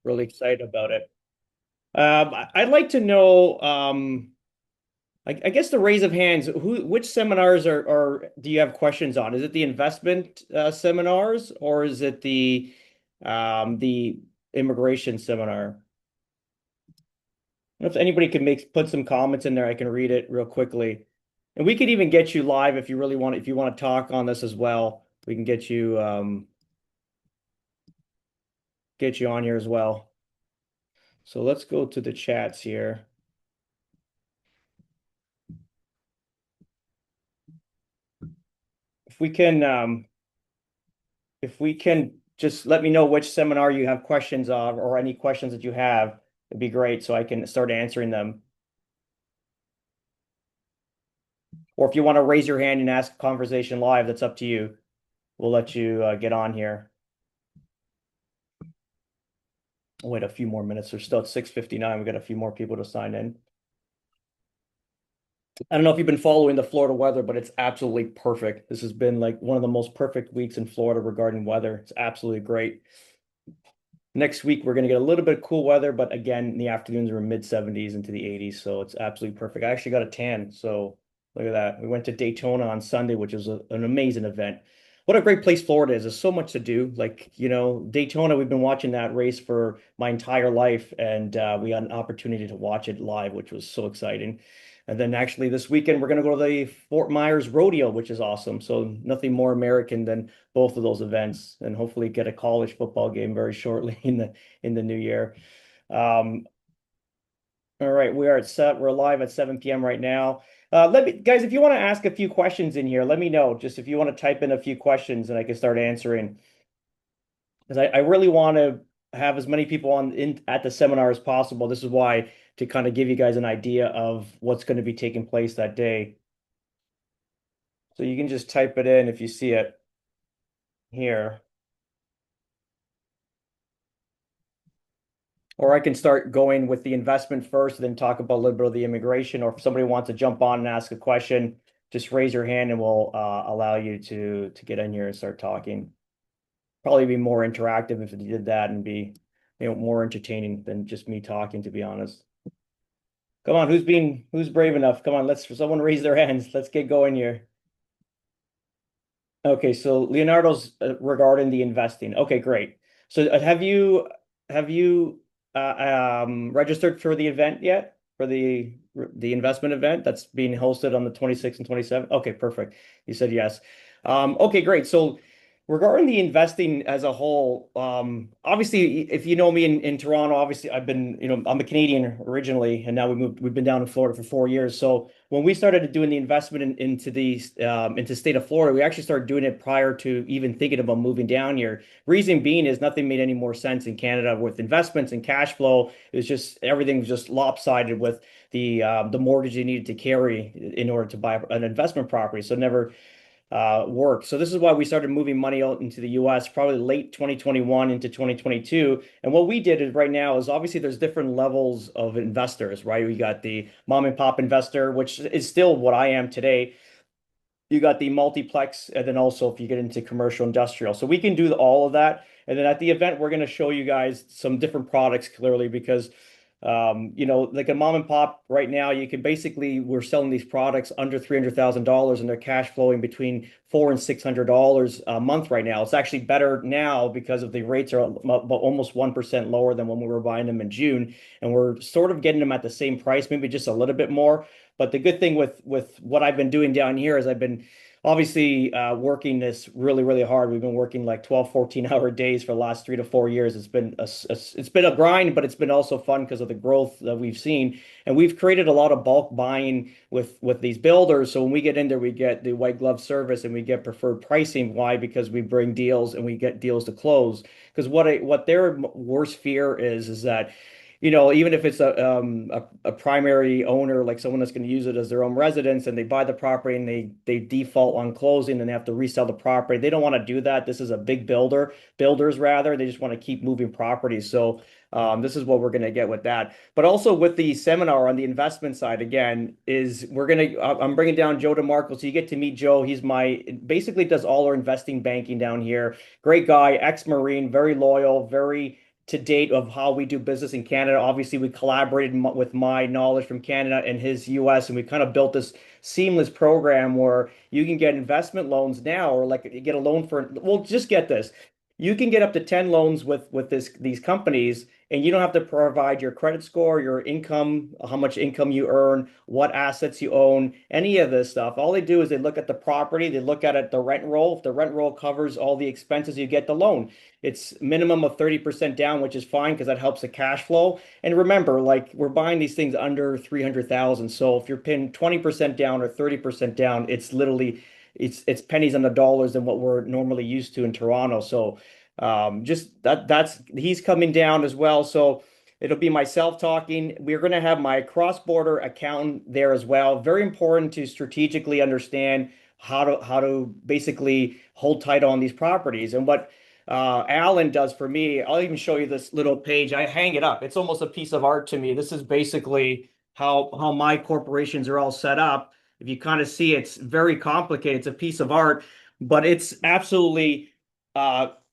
Really excited about it. I'd like to know, I guess the raise of hands, which seminars do you have questions on? Is it the investment seminars or is it the immigration seminar? If anybody could put some comments in there, I can read it real quickly. And we could even get you live if you really want, if you want to talk on this as well. We can get you on here as well. So let's go to the chats here. If we can if we can just let me know which seminar you have questions of or any questions that you have, it'd be great so I can start answering them. Or if you want to raise your hand and ask conversation live, that's up to you. We'll let you get on here. I'll wait a few more minutes. We're still at 6:59. We've got a few more people to sign in. I don't know if you've been following the Florida weather, but it's absolutely perfect. This has been like one of the most perfect weeks in Florida regarding weather. It's absolutely great. Next week, we're going to get a little bit of cool weather, but again, in the afternoons, we're mid 70s into the 80s. So it's absolutely perfect. I actually got a tan. So look at that. We went to Daytona on Sunday, which was an amazing event. What a great place Florida is. There's so much to do. Like, Daytona, we've been watching that race for my entire life, and we got an opportunity to watch it live, which was so exciting. And then actually this weekend, we're going to go to the Fort Myers Rodeo, which is awesome. So nothing more American than both of those events, and hopefully get a college football game very shortly in the new year. Um, all right, we are at set. We're live at 7 p.m. right now. Let me, guys, if you want to ask a few questions in here, let me know. Just if you want to type in a few questions, and I can start answering. Because I really want to have as many people on in at the seminar as possible. This is why to kind of give you guys an idea of what's going to be taking place that day. So you can just type it in if you see it here. Or I can start going with the investment first, and then talk about a little bit of the immigration. Or if somebody wants to jump on and ask a question, just raise your hand and we'll allow you to get in here and start talking. Probably be more interactive if you did that and be more entertaining than just me talking, to be honest. Come on, who's brave enough? Come on, let's someone raise their hands. Let's get going here. Okay, so Leonardo's regarding the investing. Okay, great. So have you registered for the event yet? For the investment event that's being hosted on the 26th and 27th? Okay, perfect. You said yes. Okay, great. So regarding the investing as a whole, obviously, if you know me in Toronto, obviously I'm a Canadian originally, and now we've been down in Florida for 4 years. So when we started doing the investment into state of Florida, we actually started doing it prior to even thinking about moving down here. Reason being is nothing made any more sense in Canada with investments and cash flow. It was just everything was just lopsided with the mortgage you needed to carry in order to buy an investment property. So it never work. So this is why we started moving money out into the US probably late 2021 into 2022. And what we did is right now is obviously there's different levels of investors, right? We got the mom and pop investor, which is still what I am today. You got the multiplex, and then also if you get into commercial industrial. So we can do all of that. And then at the event, we're going to show you guys some different products clearly because like a mom and pop right now, you can basically we're selling these products under $300,000 and they're cash flowing between $400 and $600 a month right now. It's actually better now because of the rates are almost 1% lower than when we were buying them in June, and we're sort of getting them at the same price, maybe just a little bit more. But the good thing with what I've been doing down here is I've been obviously working this really, really hard. We've been working like 12, 14-hour days for the last 3 to 4 years. It's been a grind, but it's been also fun because of the growth that we've seen. And we've created a lot of bulk buying with these builders. So when we get in there, we get the white glove service and we get preferred pricing. Why? Because we bring deals and we get deals to close. Because what their worst fear is that even if it's a primary owner, like someone that's going to use it as their own residence, and they buy the property and they default on closing and they have to resell the property. They don't want to do that. This is a big builders rather. They just want to keep moving properties. So this is what we're going to get with that. But also with the seminar on the investment side, again, I'm bringing down Joe DeMarco. So you get to meet Joe. Basically does all our investing banking down here. Great guy, ex-Marine, very loyal, very to date of how we do business in Canada. Obviously, we collaborated with my knowledge from Canada and his US, and we kind of built this seamless program where you can get investment loans now, or like you get a loan for, well, just get this. You can get up to 10 loans with these companies, and you don't have to provide your credit score, your income, how much income you earn, what assets you own, any of this stuff. All they do is they look at the property, they look at it, the rent roll. If the rent roll covers all the expenses, you get the loan. It's minimum of 30% down, which is fine because that helps the cash flow. And remember, like we're buying these things under 300,000. So if you're paying 20% down or 30% down, it's literally it's pennies on the dollars than what we're normally used to in Toronto. So just that's he's coming down as well. So it'll be myself talking. We're going to have my cross-border accountant there as well. Very important to strategically understand how to basically hold title on these properties. And what Alan does for me, I'll even show you this little page. I hang it up. It's almost a piece of art to me. This is basically how my corporations are all set up. If you kind of see, it's very complicated. It's a piece of art, but it's absolutely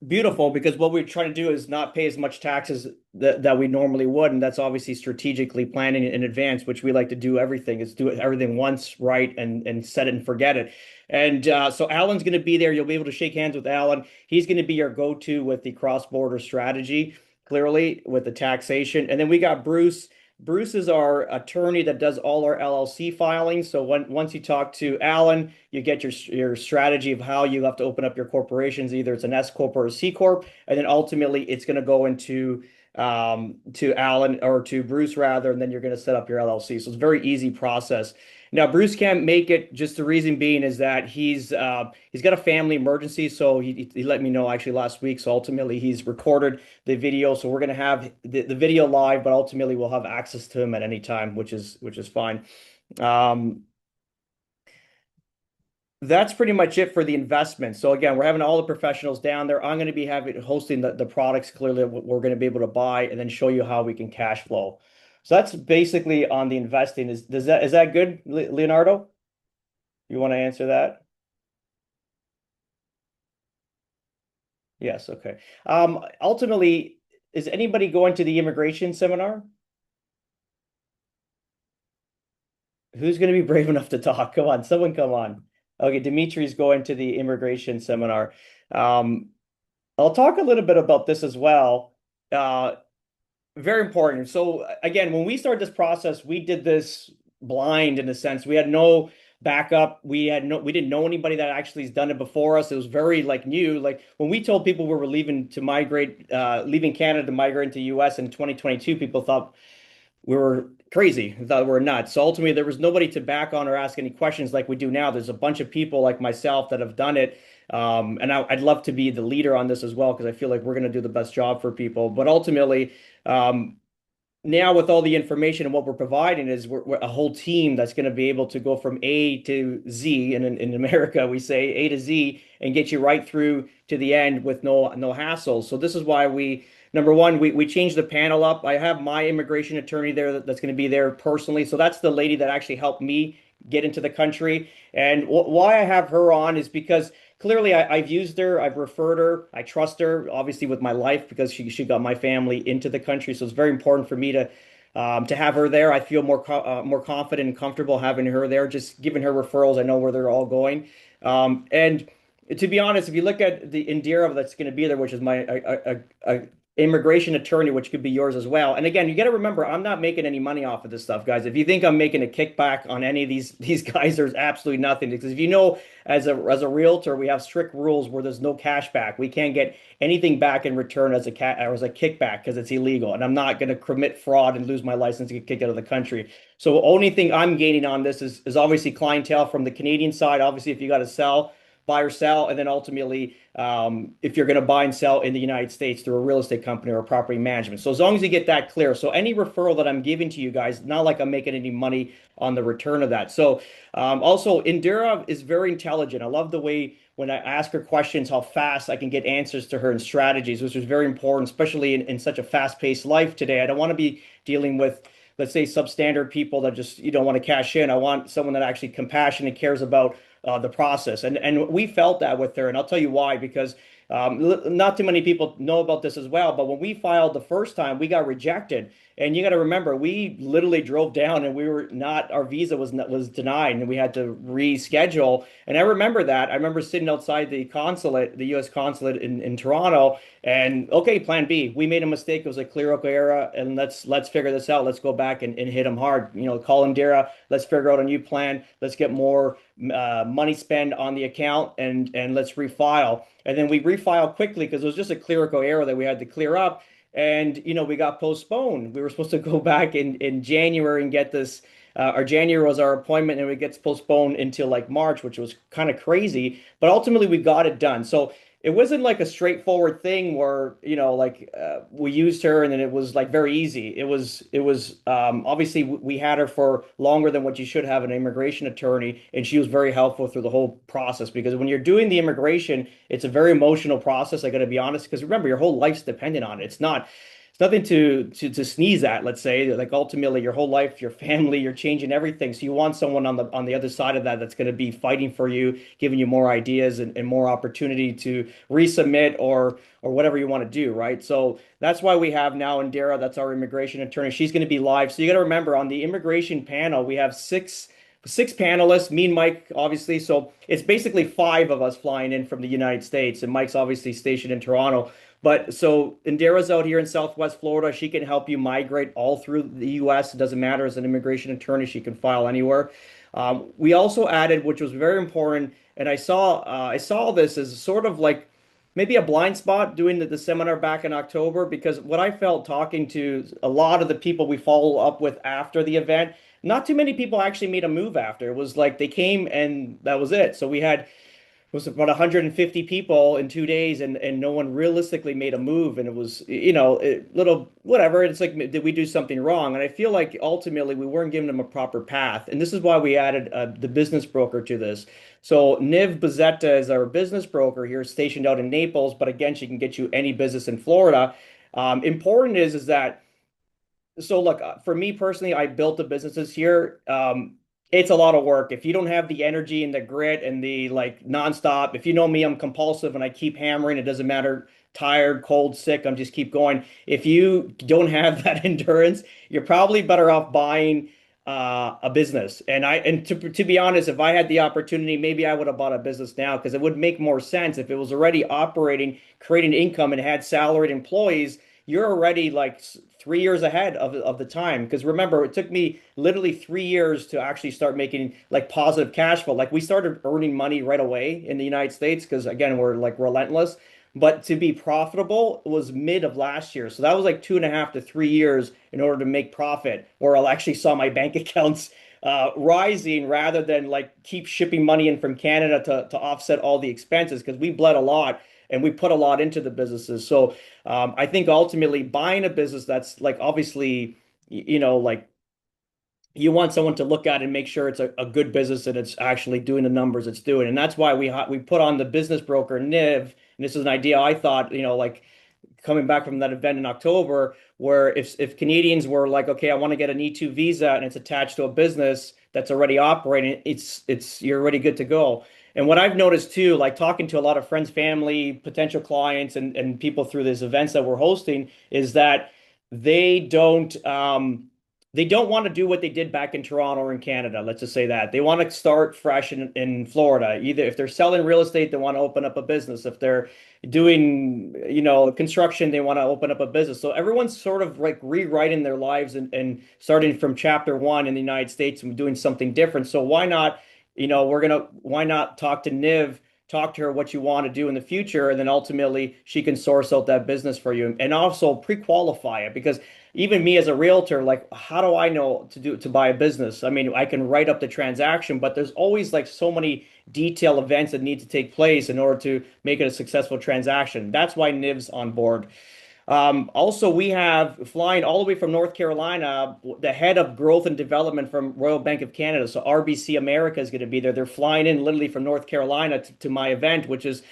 beautiful because what we're trying to do is not pay as much taxes that we normally would, and that's obviously strategically planning in advance, which we like to do everything is do everything once right and set it and forget it. And so Alan's going to be there. You'll be able to shake hands with Alan. He's going to be your go-to with the cross-border strategy, clearly with the taxation. And then we got Bruce. Bruce is our attorney that does all our LLC filings. So once you talk to Alan, you get your strategy of how you have to open up your corporations. Either it's an S corp or a C corp, and then ultimately it's going to go into to Alan or to Bruce rather, and then you're going to set up your LLC. So it's a very easy process. Now Bruce can't make it. Just the reason being is that he's got a family emergency. So he let me know actually last week. So ultimately he's recorded the video. So we're going to have the video live, but ultimately we'll have access to him at any time, which is fine. Um, that's pretty much it for the investment. So again, we're having all the professionals down there. I'm going to be hosting the products clearly what we're going to be able to buy and then show you how we can cash flow. So that's basically on the investing. Is that good, Leonardo? You want to answer that? Yes, okay. Ultimately, is anybody going to the immigration seminar? Who's going to be brave enough to talk? Come on, someone come on. Okay, Dimitri's going to the immigration seminar. Um, I'll talk a little bit about this as well. Uh, Very important. So again, when we started this process, we did this blind in a sense. We had no backup. We didn't know anybody that actually has done it before us. It was very like new. Like when we told people we were leaving to migrate, leaving Canada to migrate into US in 2022, people thought we were crazy. Thought we were nuts. So ultimately, there was nobody to back on or ask any questions like we do now. There's a bunch of people like myself that have done it. And I'd love to be the leader on this as well because I feel like we're going to do the best job for people. But ultimately, now with all the information and what we're providing is we're a whole team that's going to be able to go from A to Z, and in America we say A to Z, and get you right through to the end with no hassle. So this is why number one, we changed the panel up. I have my immigration attorney there that's going to be there personally. So that's the lady that actually helped me get into the country. And why I have her on is because clearly I've used her, I've referred her, I trust her, obviously with my life because she got my family into the country. So it's very important for me to have her there. I feel more confident and comfortable having her there, just giving her referrals. I know where they're all going. And to be honest, if you look at the Indira that's going to be there, which is my immigration attorney, which could be yours as well. And again, you got to remember, I'm not making any money off of this stuff, guys. If you think I'm making a kickback on any of these guys, there's absolutely nothing. Because if you know, as a realtor, we have strict rules where there's no cash back. We can't get anything back in return as a kickback because it's illegal. And I'm not going to commit fraud and lose my license and get kicked out of the country. So the only thing I'm gaining on this is obviously clientele from the Canadian side. Obviously, if you got to sell, buy or sell, and then ultimately, if you're going to buy and sell in the United States through a real estate company or a property management. So as long as you get that clear, so any referral that I'm giving to you guys, not like I'm making any money on the return of that. So also, Indira is very intelligent. I love the way when I ask her questions, how fast I can get answers to her and strategies, which is very important, especially in such a fast-paced life today. I don't want to be dealing with, let's say, substandard people that just you don't want to cash in. I want someone that actually compassionate cares about the process. And we felt that with her, and I'll tell you why. Because Not too many people know about this as well, but when we filed the first time, we got rejected. And you got to remember, we literally drove down and we were not, our visa was denied and we had to reschedule. And I remember that. I remember sitting outside the consulate, the US consulate in Toronto, and okay, plan B. We made a mistake. It was a clerical error, and let's figure this out. Let's go back and hit them hard. Call Indira. Let's figure out a new plan. Let's get more money spent on the account and let's refile. And then we refile quickly because it was just a clerical error that we had to clear up. And we got postponed. We were supposed to go back in January and get this. Our January was our appointment, and it gets postponed until like March, which was kind of crazy. But ultimately, we got it done. So it wasn't like a straightforward thing where like we used her and then it was like very easy. It was obviously we had her for longer than what you should have an immigration attorney, and she was very helpful through the whole process because when you're doing the immigration, it's a very emotional process. I got to be honest, because remember your whole life's dependent on it. It's nothing to sneeze at, let's say. Like ultimately your whole life, your family, you're changing everything. So you want someone on the other side of that that's going to be fighting for you, giving you more ideas and more opportunity to resubmit or whatever you want to do, right? So that's why we have now Indira, that's our immigration attorney. She's going to be live. So you got to remember on the immigration panel, we have six panelists, me and Mike, obviously. So it's basically five of us flying in from the United States, and Mike's obviously stationed in Toronto. But so Indira's out here in Southwest Florida. She can help you migrate all through the US. It doesn't matter. As an immigration attorney, she can file anywhere. We also added, which was very important, and I saw this as sort of like maybe a blind spot doing the seminar back in October because what I felt talking to a lot of the people we follow up with after the event, not too many people actually made a move after. It was like they came and that was it. So we had it was about 150 people in 2 days and no one realistically made a move and it was little whatever. It's like, did we do something wrong? And I feel like ultimately we weren't giving them a proper path, and this is why we added the business broker to this. So Niv Bezetta is our business broker here, stationed out in Naples, but again she can get you any business in Florida. Important is that so look, for me personally, I built the businesses here. It's a lot of work. If you don't have the energy and the grit and the like nonstop, if you know me, I'm compulsive and I keep hammering. It doesn't matter, tired, cold, sick. I'm just keep going. If you don't have that endurance, you're probably better off buying a business. And to be honest, if I had the opportunity, maybe I would have bought a business now because it would make more sense if it was already operating, creating income, and had salaried employees. You're already like 3 years ahead of the time. Because remember, it took me literally 3 years to actually start making like positive cash flow. Like we started earning money right away in the United States because again, we're like relentless. But to be profitable was mid of last year. So that was like 2.5 to 3 years in order to make profit, where I actually saw my bank accounts rising rather than like keep shipping money in from Canada to offset all the expenses because we bled a lot and we put a lot into the businesses. So I think ultimately buying a business that's like obviously, like you want someone to look at and make sure it's a good business and it's actually doing the numbers it's doing. And that's why we put on the business broker Niv. And this is an idea I thought, like coming back from that event in October, where if Canadians were like, okay, I want to get an E2 visa and it's attached to a business that's already operating, it's you're already good to go. And what I've noticed too, like talking to a lot of friends, family, potential clients, and people through these events that we're hosting, is that they don't they don't want to do what they did back in Toronto or in Canada. Let's just say that they want to start fresh in Florida. Either if they're selling real estate, they want to open up a business. If they're doing, construction, they want to open up a business. So everyone's sort of like rewriting their lives and starting from chapter one in the United States and doing something different. So why not, why not talk to Niv, talk to her what you want to do in the future, and then ultimately she can source out that business for you and also pre-qualify it because even me as a realtor, like how do I know to buy a business? I mean, I can write up the transaction, but there's always like so many detail events that need to take place in order to make it a successful transaction. That's why Niv's on board. Also, we have flying all the way from North Carolina, the head of growth and development from Royal Bank of Canada. So RBC America is going to be there. They're flying in literally from North Carolina to my event, which is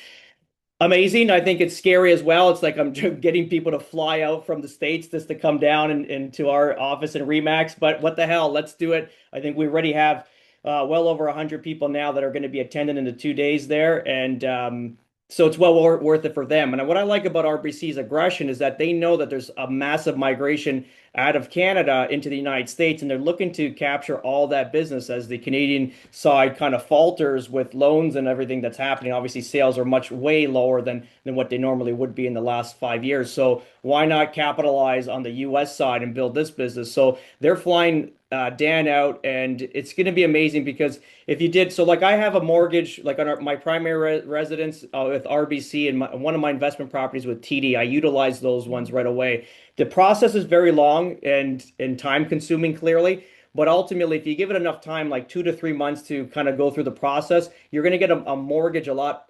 amazing. I think it's scary as well. It's like I'm getting people to fly out from the States just to come down and to our office in Remax. But what the hell? Let's do it. I think we already have well over 100 people now that are going to be attending in the 2 days there. And So it's well worth it for them. And what I like about RBC's aggression is that they know that there's a massive migration out of Canada into the United States, and they're looking to capture all that business as the Canadian side kind of falters with loans and everything that's happening. Obviously, sales are much way lower than what they normally would be in the last 5 years. So why not capitalize on the US side and build this business? So they're flying Dan out, and it's going to be amazing because if you did, so like I have a mortgage, like on my primary residence with RBC and one of my investment properties with TD, I utilize those ones right away. The process is very long and time consuming, clearly. But ultimately, if you give it enough time, like 2 to 3 months to kind of go through the process, you're going to get a mortgage a lot,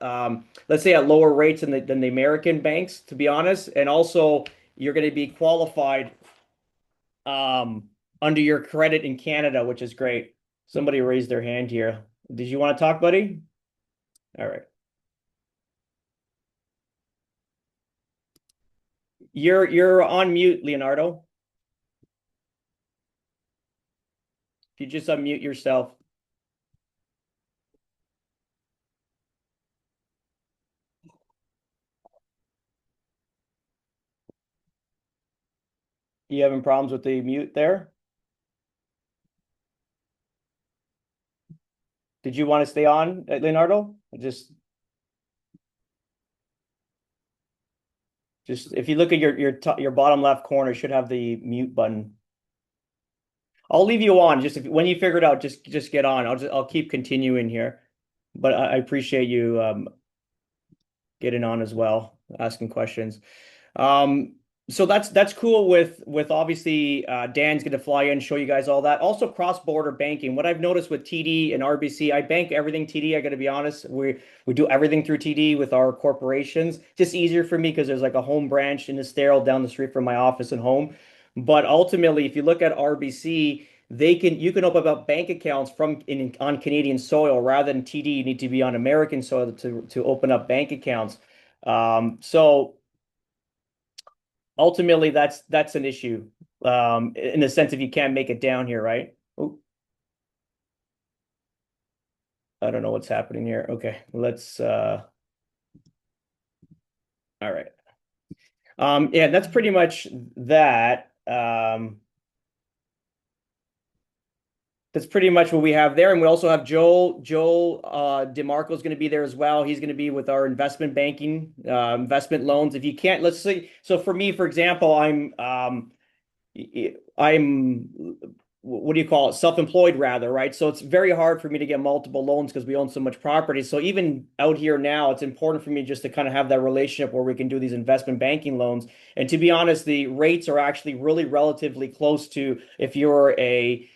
let's say at lower rates than the American banks, to be honest. And also, you're going to be qualified under your credit in Canada, which is great. Somebody raised their hand here. Did you want to talk, buddy? All right. You're on mute, Leonardo. If you just unmute yourself. You having problems with the mute there? Did you want to stay on, Leonardo? Just if you look at your bottom left corner, you should have the mute button. I'll leave you on. Just if, when you figure it out, just get on. I'll keep continuing here. But I appreciate you getting on as well, asking questions. Um, so that's cool with obviously Dan's gonna fly in, show you guys all that. Also cross-border banking. What I've noticed with TD and RBC, I bank everything TD. I gotta be honest. We do everything through TD with our corporations. Just easier for me because there's like a home branch in Estero down the street from my office and home. But ultimately, if you look at RBC, you can open up bank accounts on Canadian soil rather than TD. You need to be on American soil to open up bank accounts. So ultimately that's an issue in the sense if you can't make it down here, right? Oh, I don't know what's happening here. Okay, let's all right. Yeah, that's pretty much that. That's pretty much what we have there. And we also have Joe DeMarco is going to be there as well. He's going to be with our investment banking, investment loans. If you can't, let's see. So for me, for example, I'm what do you call it? Self-employed rather, right? So it's very hard for me to get multiple loans because we own so much property. So even out here now, it's important for me just to kind of have that relationship where we can do these investment banking loans. And to be honest, the rates are actually really relatively close to if you're a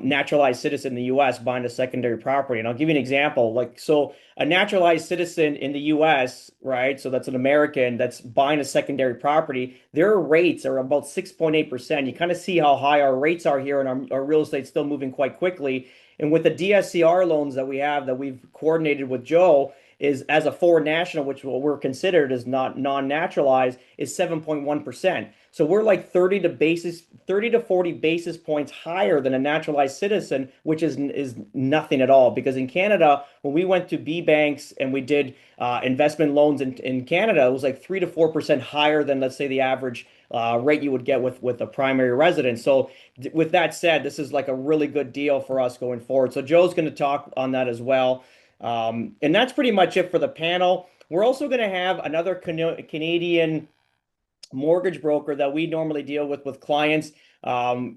naturalized citizen in the US buying a secondary property. And I'll give you an example. Like, so a naturalized citizen in the US, right? So that's an American that's buying a secondary property. Their rates are about 6.8%. You kind of see how high our rates are here, and our real estate's still moving quite quickly. And with the DSCR loans that we have that we've coordinated with Joe, is as a foreign national, which what we're considered as not non-naturalized, is 7.1%. So we're like 30 to 40 basis points higher than a naturalized citizen, which is nothing at all. Because in Canada, when we went to B banks and we did investment loans in Canada, it was like 3 to 4% higher than, let's say, the average rate you would get with a primary residence. So with that said, this is like a really good deal for us going forward. So Joe's going to talk on that as well. And that's pretty much it for the panel. We're also going to have another Canadian mortgage broker that we normally deal with clients.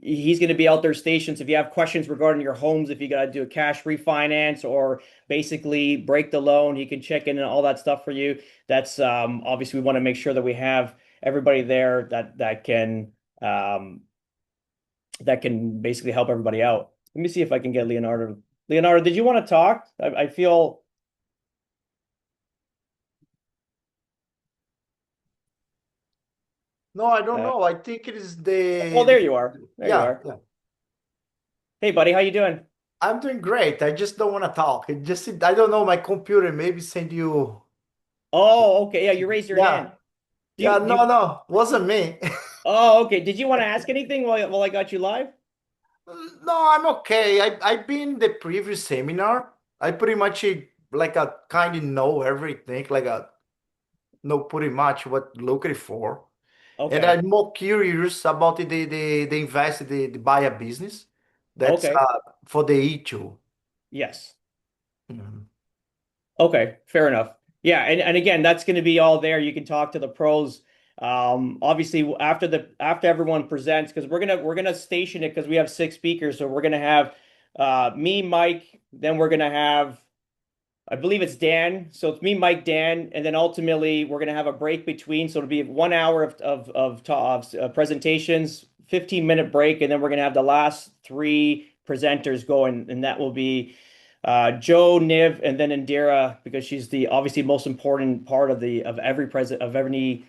He's going to be out there stationed. So if you have questions regarding your homes, if you got to do a cash refinance or basically break the loan, he can check in and all that stuff for you. That's obviously we want to make sure that we have everybody there um, that can basically help everybody out. Let me see if I can get Leonardo. Leonardo, did you want to talk? I feel. No, I don't Uh, know. I think it is oh, there you are. There you yeah, are. yeah. Hey, buddy, how you doing? I'm doing great. I just don't want to talk. I don't know my computer. Maybe send you. Oh, okay. Yeah, you raised your hand. Yeah, Do yeah. you do No, you? no, wasn't me. Oh, okay. Did you want to ask anything while I got you live? No, I'm okay. I've been in the previous seminar. I pretty much like a kind of know everything. Like a know pretty much what locate for. And Okay. I'm more curious about the invest, the buy a business. That's Okay. for the E2. Yes. Mhm. Okay, fair enough. Yeah, and again, that's going to be all there. You can talk to the pros. Obviously, after everyone presents, because we're gonna station it because we have six speakers, so we're gonna have me, Mike, then we're gonna have I believe it's Dan. So it's me, Mike, Dan, and then ultimately we're going to have a break between. So it'll be 1 hour of presentations, 15-minute break, and then we're going to have the last three presenters going, and that will be Joe, Niv, and then Indira because she's the obviously most important part of every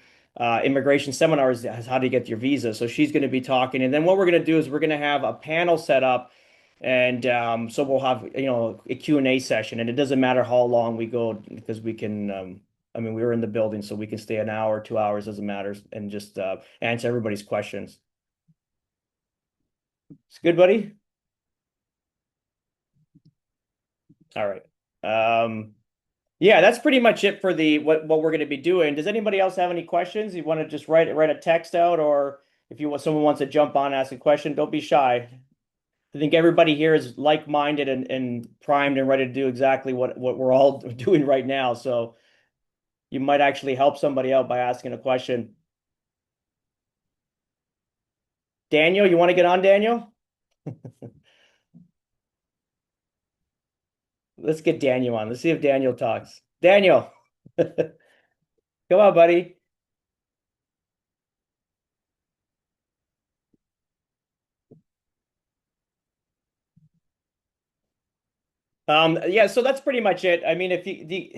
immigration seminar is how to get your visa. So she's going to be talking, and then what we're going to do is we're going to have a panel set up and so we'll have, a Q&A session, and it doesn't matter how long we go because we can, I mean, we were in the building, so we can stay an hour, 2 hours, doesn't matter, and just answer everybody's questions. It's good, buddy. All right. Um, yeah, that's pretty much it for the what we're going to be doing. Does anybody else have any questions? You want to just write a text out, or if you want someone wants to jump on, ask a question, don't be shy. I think everybody here is like-minded and primed and ready to do exactly what we're all doing right now. So you might actually help somebody out by asking a question. Daniel, you want to get on, Daniel? Let's get Daniel on. Let's see if Daniel talks. Daniel, come on, buddy. Yeah, so that's pretty much it. I mean, if you the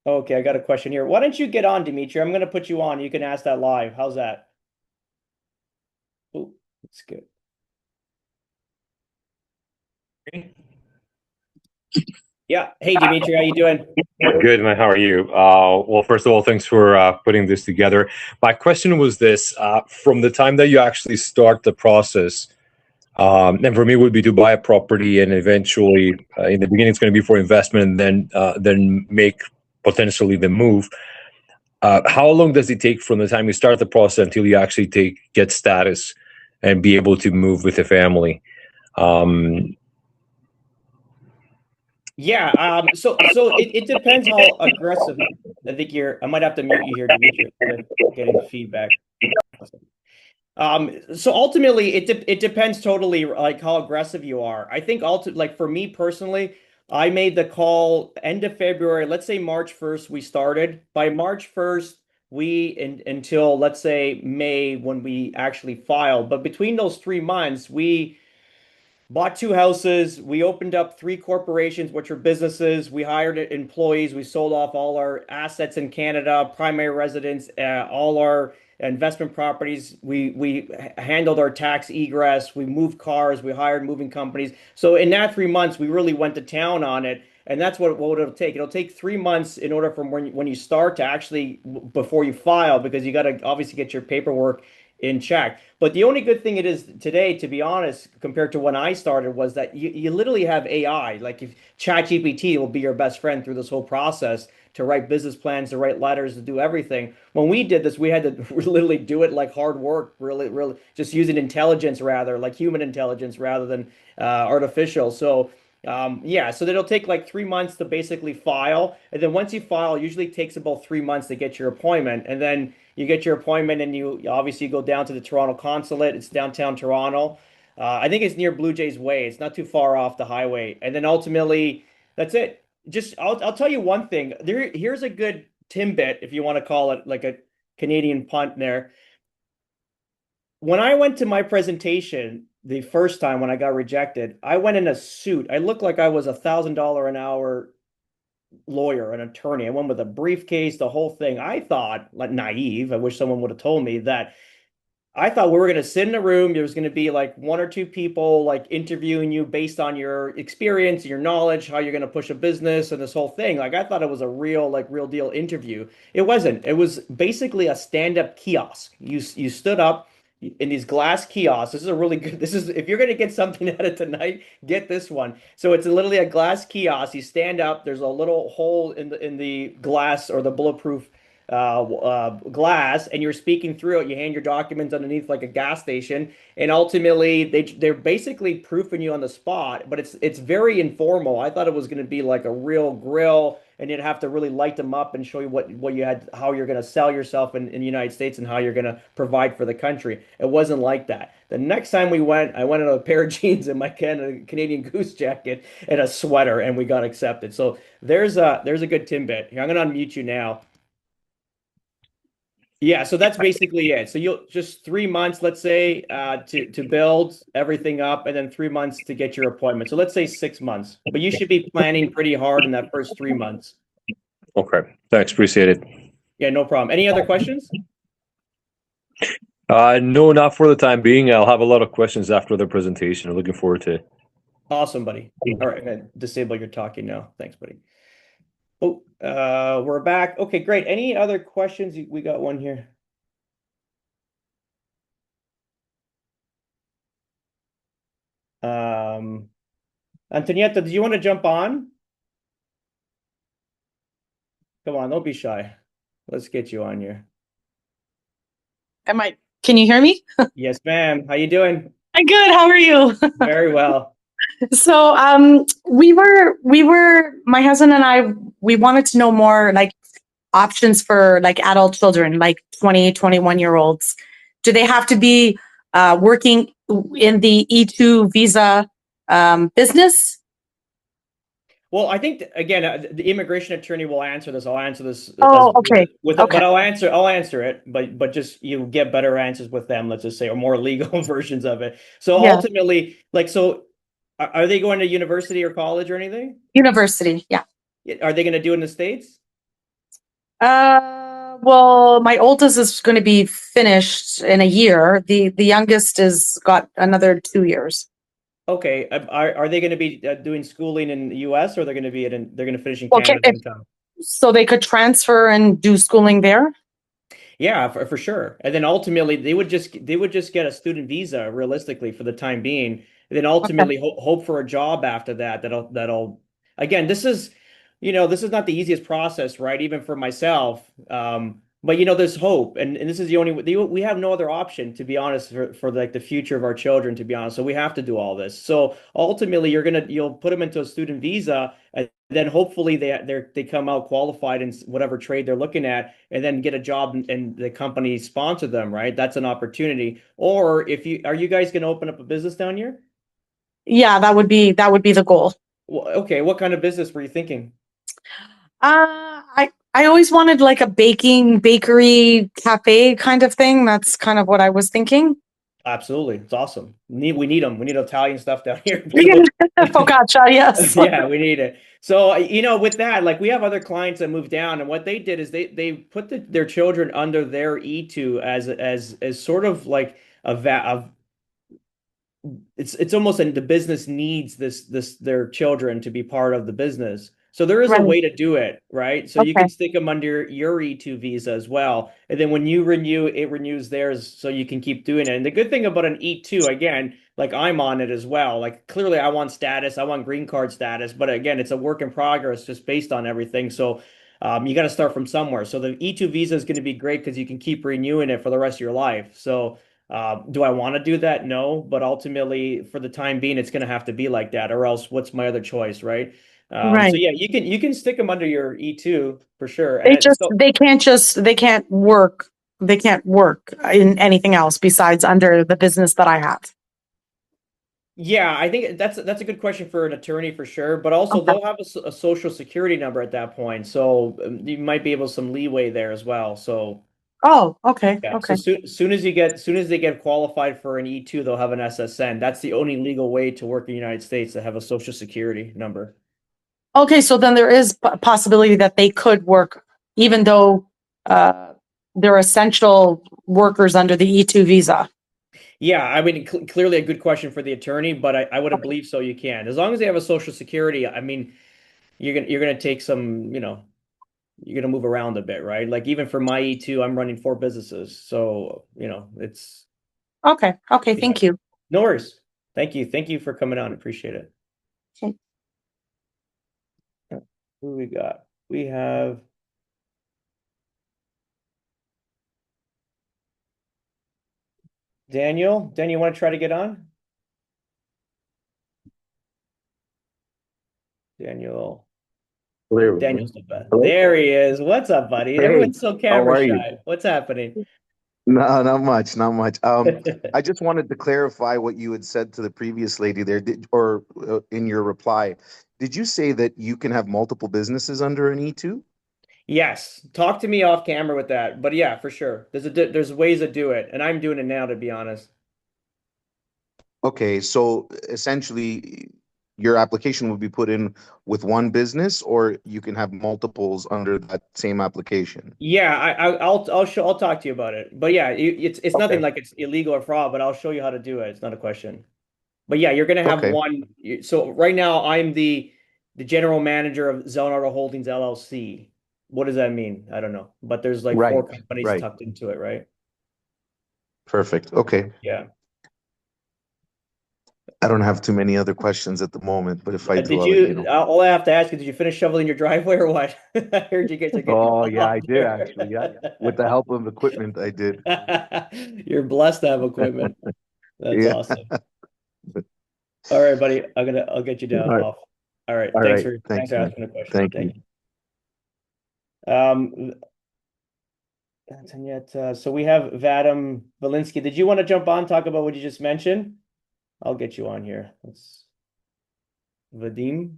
okay, I got a question here. Why don't you get on, Dimitri? I'm gonna put you on. You can ask that live. How's that? Oh, that's good. Yeah. Hey, Dimitri, how you doing? Good, man. How are you? Well, first of all, thanks for putting this together. My question was this: from the time that you actually start the process, and for me, would be to buy a property, and eventually, in the beginning, it's going to be for investment, and then make potentially the move. How long does it take from the time you start the process until you actually get status and be able to move with the family? Um, Yeah, so it depends how aggressive. I think I might have to mute you here, Dimitri. I'm getting feedback. So ultimately, it depends totally like how aggressive you are. I think like for me personally, I made the call end of February. Let's say March 1st we started. By March 1st, until let's say May when we actually filed. But between those 3 months, we bought two houses. We opened up three corporations, which are businesses. We hired employees. We sold off all our assets in Canada, primary residence, all our investment properties. We handled our tax egress. We moved cars. We hired moving companies. So in that 3 months, we really went to town on it. And that's what it'll take. It'll take 3 months in order from when you start to actually before you file, because you got to obviously get your paperwork in check. But the only good thing it is today, to be honest, compared to when I started, was that you literally have AI. Like if ChatGPT will be your best friend through this whole process to write business plans, to write letters, to do everything. When we did this, we had to literally do it like hard work, really, really just using intelligence rather, like human intelligence rather than artificial. So yeah, so it'll take like 3 months to basically file. And then once you file, it usually takes about 3 months to get your appointment. And then you get your appointment and you obviously go down to the Toronto consulate. It's downtown Toronto. I think it's near Blue Jays Way. It's not too far off the highway. And then ultimately, that's it. Just I'll tell you one thing. Here's a good Timbit, if you want to call it like a Canadian punt there. When I went to my presentation the first time when I got rejected, I went in a suit. I looked like I was $1,000 an hour lawyer, an attorney. I went with a briefcase, the whole thing. I thought, like naive, I wish someone would have told me that. I thought we were going to sit in a room. There was going to be like one or two people like interviewing you based on your experience, your knowledge, how you're going to push a business and this whole thing. Like I thought it was a real deal interview. It wasn't. It was basically a stand-up kiosk. You stood up, in these glass kiosks. This is a really good. This is if you're gonna get something out of tonight, get this one. So it's literally a glass kiosk. You stand up. There's a little hole in the glass or the bulletproof glass, and you're speaking through it. You hand your documents underneath like a gas station, and ultimately they're basically proofing you on the spot. But it's very informal. I thought it was gonna be like a real grill and you'd have to really light them up and show you what you had, how you're going to sell yourself in the United States and how you're going to provide for the country. It wasn't like that. The next time we went, I went in a pair of jeans and my Canadian Goose jacket and a sweater, and we got accepted. So there's a good tidbit. Here, I'm going to unmute you now. Yeah, so that's basically it. So you'll just 3 months, let's say, to build everything up, and then 3 months to get your appointment. So let's say 6 months, but you should be planning pretty hard in that first 3 months. Okay. Thanks. Appreciate it. Yeah, no problem. Any other questions? No, not for the time being. I'll have a lot of questions after the presentation. I'm looking forward to it. Awesome, buddy. All right, I'm gonna disable your talking now. Thanks, buddy. Oh, we're back. Okay, great. Any other questions? We got one here. Um, Antonietta, do you want to jump on? Come on, don't be shy. Let's get you on here. Can you hear me? Yes, ma'am. How you doing? I'm good. How are you? Very well. So, my husband and I, we wanted to know more like options for like adult children, like 20, 21-year-olds. Do they have to be working in the E2 visa business? Well, I think again, the immigration attorney will answer this. I'll answer this Oh, okay. but Okay. I'll answer it, but just you get better answers with them, let's just say, or more legal versions of it. So Yeah. ultimately, like, so are they going to university or college or anything? University. Yeah. Are they going to do it in the States? Well, my oldest is going to be finished in a year. The youngest is got another 2 years. Okay. Are they going to be doing schooling in the US, or they're going to be they're going to finish in Okay. Canada at the same time? So they could transfer and do schooling there? Yeah, for sure. And then ultimately they would just get a student visa realistically for the time being. And then Okay. ultimately hope for a job after that. That'll again, this is not the easiest process, right? Even for myself. But there's hope, and this is the only we have no other option, to be honest, for like the future of our children, to be honest. So we have to do all this. So ultimately, you'll put them into a student visa, and then hopefully they come out qualified in whatever trade they're looking at, and then get a job, and the company sponsor them, right? That's an opportunity. Or if you are you guys going to open up a business down here? Yeah, that would be the goal. Well, okay, what kind of business were you thinking? I always wanted like a bakery, cafe kind of thing. That's kind of what I was thinking. Absolutely, it's awesome. We need them. We need Italian stuff down here. Focaccia, yes. Yeah, we need it. So, with that, like we have other clients that moved down, and what they did is they put their children under their E2 as sort of like it's almost the business needs this their children to be part of the business. So there is a Right. way to do it, right? So you Okay. can stick them under your E2 visa as well. And then when you renew, it renews theirs so you can keep doing it. And the good thing about an E2, again, like I'm on it as well. Like clearly I want status, I want green card status, but again, it's a work in progress just based on everything. So you got to start from somewhere. So the E2 visa is going to be great because you can keep renewing it for the rest of your life. So do I want to do that? No, but ultimately, for the time being, it's going to have to be like that, or else what's my other choice, right? So Right. yeah, you can stick them under your E2 for sure. They And just so they can't work in anything else besides under the business that I have. yeah, I think that's a good question for an attorney for sure. But also Okay. they'll have a social security number at that point, so you might be able some leeway there as well. So Oh, okay. yeah, so Okay. soon as they get qualified for an E2, they'll have an SSN. That's the only legal way to work in the United States to have a social security number. Okay, so then there is possibility that they could work even though uh, they're essential workers under the E2 visa. Yeah, I mean, clearly a good question for the attorney, but I would Okay. believe so. You can, as long as they have a social security. I mean, you're gonna take some, you're gonna move around a bit, right? Like even for my E2, I'm running four businesses, so it's Okay. Okay. Yeah. Thank you. No worries. Thank you. Thank you for coming on. Appreciate it. Okay. Who we got? We have Daniel. Daniel, you want to try to get on? Daniel. There we go. Daniel's the best. Hello? There he is. What's up, buddy? Hey, Everyone's so how camera are you? shy. What's happening? No, not much, not much. I just wanted to clarify what you had said to the previous lady there, in your reply. Did you say that you can have multiple businesses under an E2? Yes. Talk to me off camera with that. But yeah, for sure. There's ways to do it, and I'm doing it now, to be honest. Okay, so essentially your application would be put in with one business, or you can have multiples under that same application. Yeah, I'll talk to you about it. But yeah, it's nothing Okay. like it's illegal or fraud, but I'll show you how to do it. It's not a question. But yeah, you're gonna have Okay. one. So right now, I'm the general manager of Zelnardo Holdings LLC. What does that mean? I don't know. But there's like Right, four companies right. tucked into it, right? Perfect. Okay. Yeah. I don't have too many other questions at the moment, but if I do, Did I'll let you you? know. All I have to ask is, did you finish shoveling your driveway or what? I heard you guys are getting Oh, yeah, I involved did actually. Yeah. With the there. help of equipment, I did. You're blessed to have equipment. That's Yeah. awesome. All right, buddy. I'll get you All down right. off. All right. All right. Thanks Thanks, for man. asking the question. Thank you. Thank you. Antonietta, so we have Vadim Valinsky. Did you want to jump on, talk about what you just mentioned? I'll get you on here. Let's Vadim.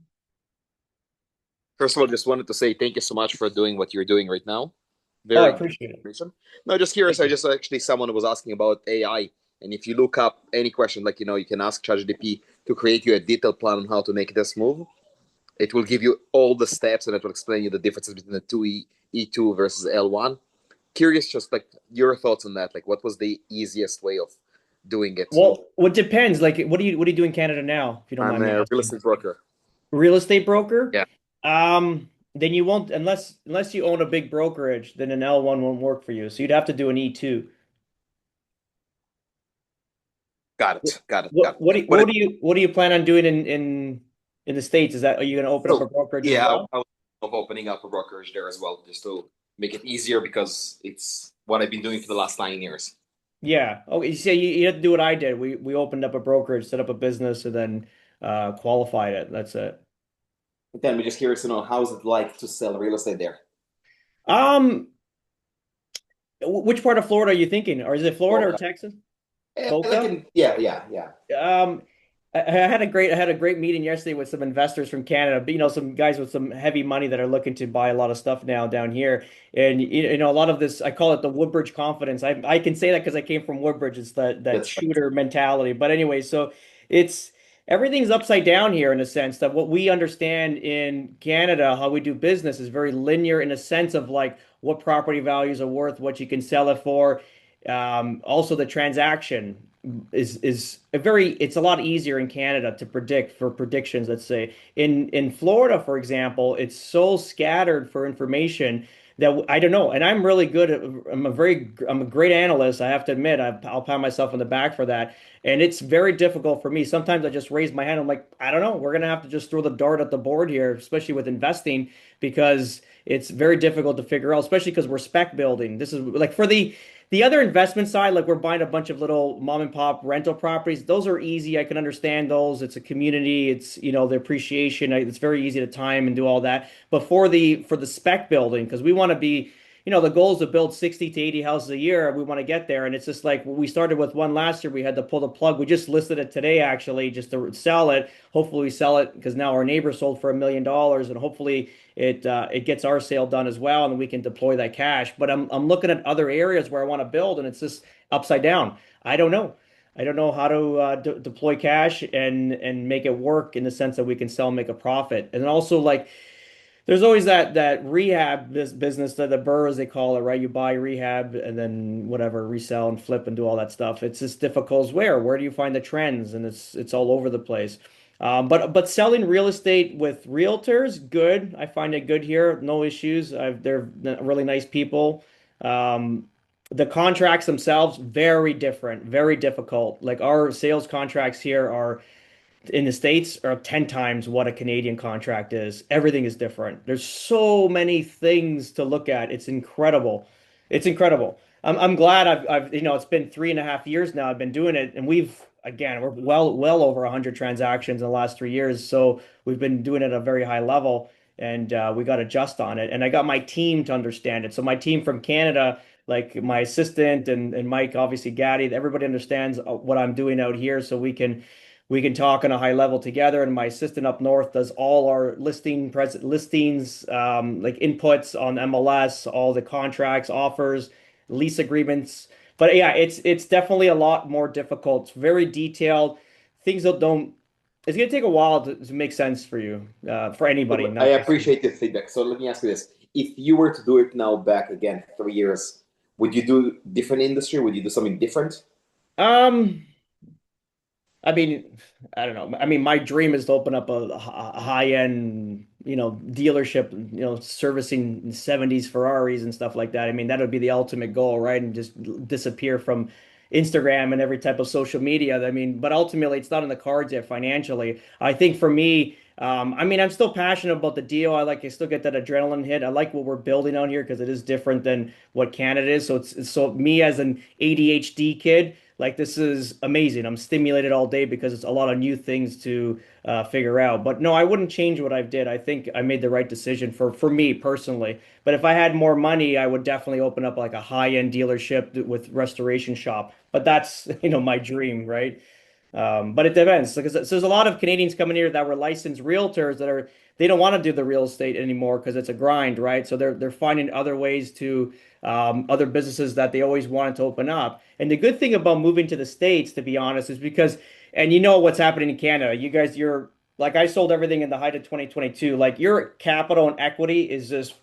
First of all, just wanted to say thank you so much for doing what you're doing right now. Oh, I Very good appreciate it. information. No, just curious. Thank I you. just actually someone was asking about AI, and if you look up any question, like you can ask ChatGPT to create you a detailed plan on how to make this move. It will give you all the steps, and it will explain you the differences between the two E2 versus L1. Curious, just like your thoughts on that. Like, what was the easiest way of doing it? Well, what depends? Like, what do you do in Canada now, if you don't I'm mind me a real asking? estate broker. Real estate broker? Yeah, Then you won't unless you own a big brokerage, then an L1 won't work for you. So you'd have to do an E2. got What it, got it, got it. what do you plan on doing in the States? Are you going to open up a So brokerage as yeah, well? I was of opening up a brokerage there as well, just to make it easier because it's what I've been doing for the last 9 years. Yeah. Oh, you see, you have to do what I did. We opened up a brokerage, set up a business, and then qualified it. That's it. Then we're just curious to know how's it like to sell real estate there. Um, which part of Florida are you thinking? Or is it Florida or Boca. Texas? Like Boca? yeah. Um, I had a great meeting yesterday with some investors from Canada, but, some guys with some heavy money that are looking to buy a lot of stuff now down here. And a lot of this, I call it the Woodbridge confidence. I can say that because I came from Woodbridge. It's that That's right. shooter mentality. But anyway, so it's everything's upside down here in a sense that what we understand in Canada, how we do business is very linear in a sense of like what property values are worth, what you can sell it for. Also, the transaction is it's a lot easier in Canada to predict for predictions. Let's say in Florida, for example, it's so scattered for information that I don't know. And I'm really good at I'm a great analyst. I have to admit, I'll pat myself on the back for that. And it's very difficult for me. Sometimes I just raise my hand. I'm like, I don't know. We're gonna have to just throw the dart at the board here, especially with investing, because it's very difficult to figure out, especially because we're spec building. This is like for the other investment side, like we're buying a bunch of little mom and pop rental properties. Those are easy. I can understand those. It's a community. It's, the appreciation. It's very easy to time and do all that. But for the spec building, because we want to be, the goal is to build 60 to 80 houses a year. We want to get there. And it's just like we started with one last year. We had to pull the plug. We just listed it today, actually, just to sell it. Hopefully we sell it because now our neighbor sold for $1 million, and hopefully it gets our sale done as well, and we can deploy that cash. But I'm looking at other areas where I want to build, and it's just upside down. I don't know. I don't know how to deploy cash and make it work in the sense that we can sell and make a profit. And then also like there's always that rehab business, that the BRRRR as they call it, right? You buy rehab and then whatever, resell and flip and do all that stuff. It's just difficult as where do you find the trends? And it's all over the place. But selling real estate with realtors, good. I find it good here. No issues. They're really nice people. Um, The contracts themselves, very different, very difficult. Like our sales contracts here are in the States are 10 times what a Canadian contract is. Everything is different. There's so many things to look at. It's incredible. It's incredible. I'm glad it's been 3.5 years now. I've been doing it, and we're well over 100 transactions in the last 3 years. So we've been doing it at a very high level, and we got to adjust on it. And I got my team to understand it. So my team from Canada, like my assistant and Mike, obviously Gaddy, everybody understands what I'm doing out here, so we can talk on a high level together. And my assistant up north does all our listings, like inputs on MLS, all the contracts, offers, lease agreements. But yeah, it's definitely a lot more difficult. It's very detailed. Things that don't. It's gonna take a while to make sense for you, for anybody, I not just you. appreciate the feedback. So let me ask you this: if you were to do it now back again, 3 years, would you do different industry? Would you do something different? Um, I mean, I don't know. I mean, my dream is to open up a high-end, dealership, servicing 70s Ferraris and stuff like that. I mean, that would be the ultimate goal, right? And just disappear from Instagram and every type of social media. I mean, but ultimately, it's not in the cards yet financially. I think for me, I mean, I'm still passionate about the deal. I still get that adrenaline hit. I like what we're building out here because it is different than what Canada is. So me as an ADHD kid. Like this is amazing. I'm stimulated all day because it's a lot of new things to figure out. But no, I wouldn't change what I did. I think I made the right decision for me personally. But if I had more money, I would definitely open up like a high-end dealership with restoration shop. But that's, my dream, right? But it depends because there's a lot of Canadians coming here that were licensed realtors they don't want to do the real estate anymore because it's a grind, right? So they're finding other ways to other businesses that they always wanted to open up. And the good thing about moving to the States, to be honest, is because and you know what's happening in Canada. You're like I sold everything in the height of 2022. Like your capital and equity is just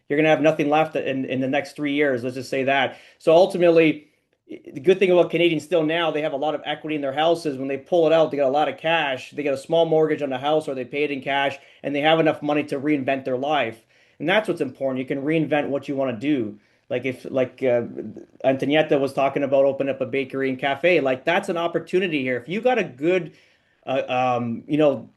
you're going to have nothing left in the next 3 years. Let's just say that. So ultimately, the good thing about Canadians still now, they have a lot of equity in their houses. When they pull it out, they got a lot of cash. They get a small mortgage on the house or they pay it in cash and they have enough money to reinvent their life. And that's what's important. You can reinvent what you want to do. Like Antonietta was talking about opening up a bakery and cafe, like that's an opportunity here. If you got a good, uh, um, you know,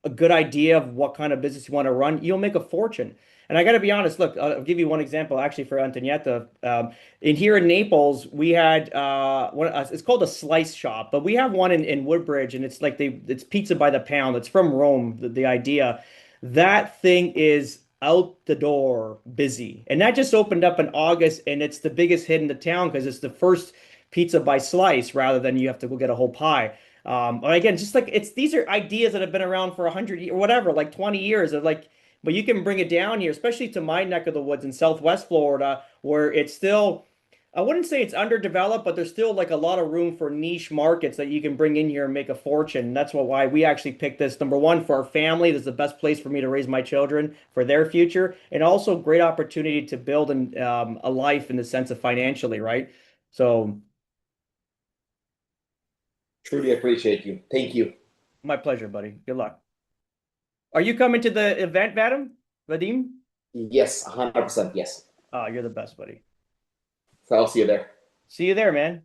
a good idea of what kind of business you want to run, you'll make a fortune. And I got to be honest, look, I'll give you one example actually for Antonietta. In here in Naples, we had it's called a slice shop, but we have one in Woodbridge, and it's pizza by the pound. It's from Rome, the idea. That thing is out the door busy. And that just opened up in August, and it's the biggest hit in the town because it's the first pizza by slice rather than you have to go get a whole pie. But again, just like these are ideas that have been around for 100 years or whatever, like 20 years of like, but you can bring it down here, especially to my neck of the woods in Southwest Florida, where it's still, I wouldn't say it's underdeveloped, but there's still like a lot of room for niche markets that you can bring in here and make a fortune. And that's why we actually picked this. Number one, for our family, this is the best place for me to raise my children for their future, and also great opportunity to build a life in the sense of financially, right? So Truly appreciate you. Thank you. my pleasure, buddy. Good luck. Are you coming to the event, Vadim? Yes, 100%. Yes. Oh, you're the best, buddy. So I'll see you there. See you there, man.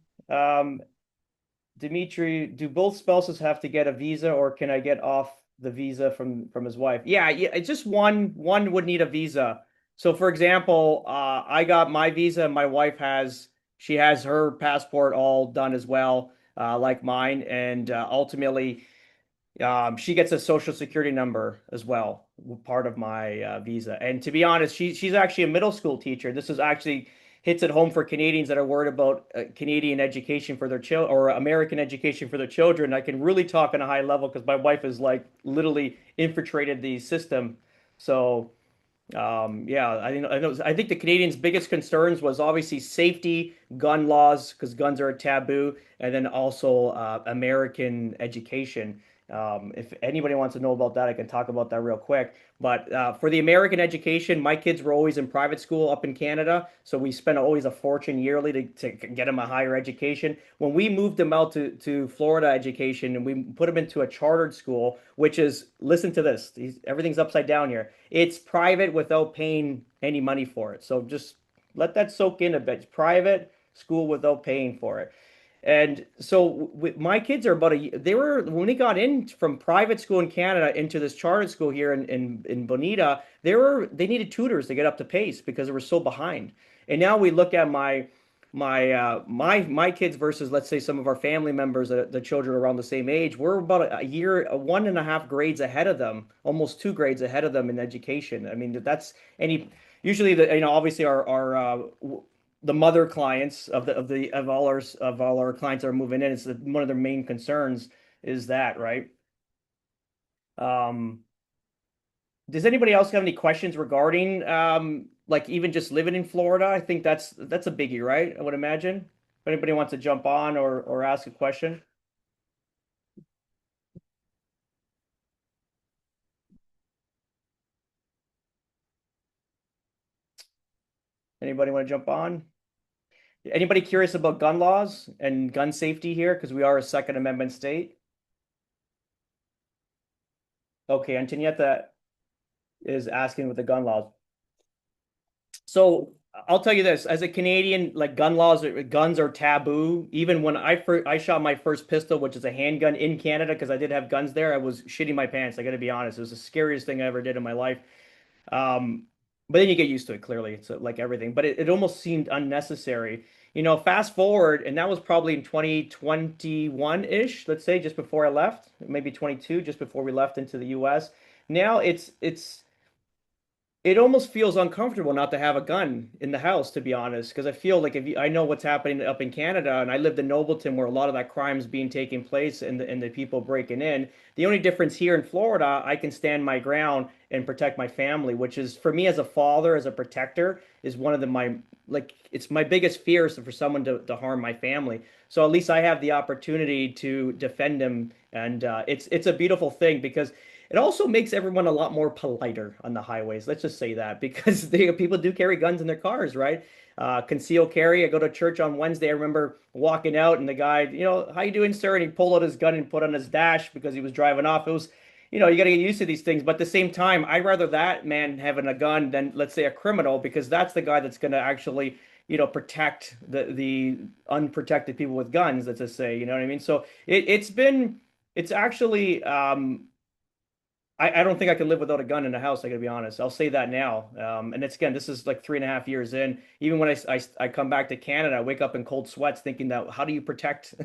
Dimitri, do both spouses have to get a visa, or can I get off the visa from his wife? Yeah, it's just one would need a visa. So, for example, I got my visa, and my wife she has her passport all done as well, like mine, and ultimately. She gets a social security number as well, part of my visa. And to be honest, she's actually a middle school teacher. This is actually hits it home for Canadians that are worried about Canadian education for their children or American education for their children. I can really talk on a high level because my wife is like literally infiltrated the system. So yeah, I think the Canadians' biggest concerns was obviously safety, gun laws, because guns are a taboo, and then also American education. If anybody wants to know about that, I can talk about that real quick. But for the American education, my kids were always in private school up in Canada, so we spent always a fortune yearly to get them a higher education. When we moved them out to Florida education and we put them into a chartered school, which is, listen to this, everything's upside down here. It's private without paying any money for it. So just let that soak in a bit. It's private school without paying for it. And so my kids are about they were when we got in from private school in Canada into this chartered school here in Bonita, they needed tutors to get up to pace because they were so behind. And now we look at my kids versus let's say some of our family members, the children around the same age, we're about a year, 1.5 grades ahead of them, almost 2 grades ahead of them in education. I mean, that's any usually obviously the mother clients of all our clients that are moving in, it's one of their main concerns is that, right? Um, does anybody else have any questions regarding like even just living in Florida? I think that's a biggie, right? I would imagine. If anybody wants to jump on or ask a question. Anybody want to jump on? Anybody curious about gun laws and gun safety here? Because we are a Second Amendment state. Okay, Antonietta is asking with the gun laws. So I'll tell you this, as a Canadian, like guns are taboo. Even when I shot my first pistol, which is a handgun in Canada, because I did have guns there, I was shitting my pants. I got to be honest. It was the scariest thing I ever did in my life. But then you get used to it, clearly. It's like everything, but it almost seemed unnecessary. Fast forward, and that was probably in 2021-ish, let's say, just before I left, maybe 22, just before we left into the US. Now it almost feels uncomfortable not to have a gun in the house, to be honest, because I feel like I know what's happening up in Canada, and I lived in Nobleton where a lot of that crime's being taking place and the people breaking in. The only difference here in Florida, I can stand my ground and protect my family, which is for me as a father, as a protector, is one of my like it's my biggest fear is for someone to harm my family. So at least I have the opportunity to defend them, and it's a beautiful thing because it also makes everyone a lot more politer on the highways. Let's just say that because people do carry guns in their cars, right? Conceal carry. I go to church on Wednesday. I remember walking out and the guy, how you doing, sir? And he pulled out his gun and put on his dash because he was driving off. It was, you got to get used to these things. But at the same time, I'd rather that man having a gun than, let's say, a criminal because that's the guy that's going to actually, protect the unprotected people with guns. Let's just say, you know what I mean? So it's actually I don't think I can live without a gun in the house. I gotta be honest. I'll say that now. And it's again, this is like 3.5 years in. Even when I come back to Canada, I wake up in cold sweats thinking that how do you protect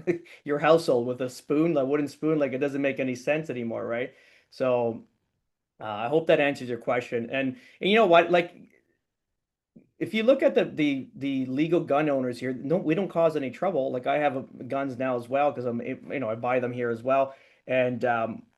your household with a spoon, a wooden spoon? Like it doesn't make any sense anymore, right? So I hope that answers your question. And you know what? Like if you look at the legal gun owners here, no, we don't cause any trouble. Like I have guns now as well because I buy them here as well, and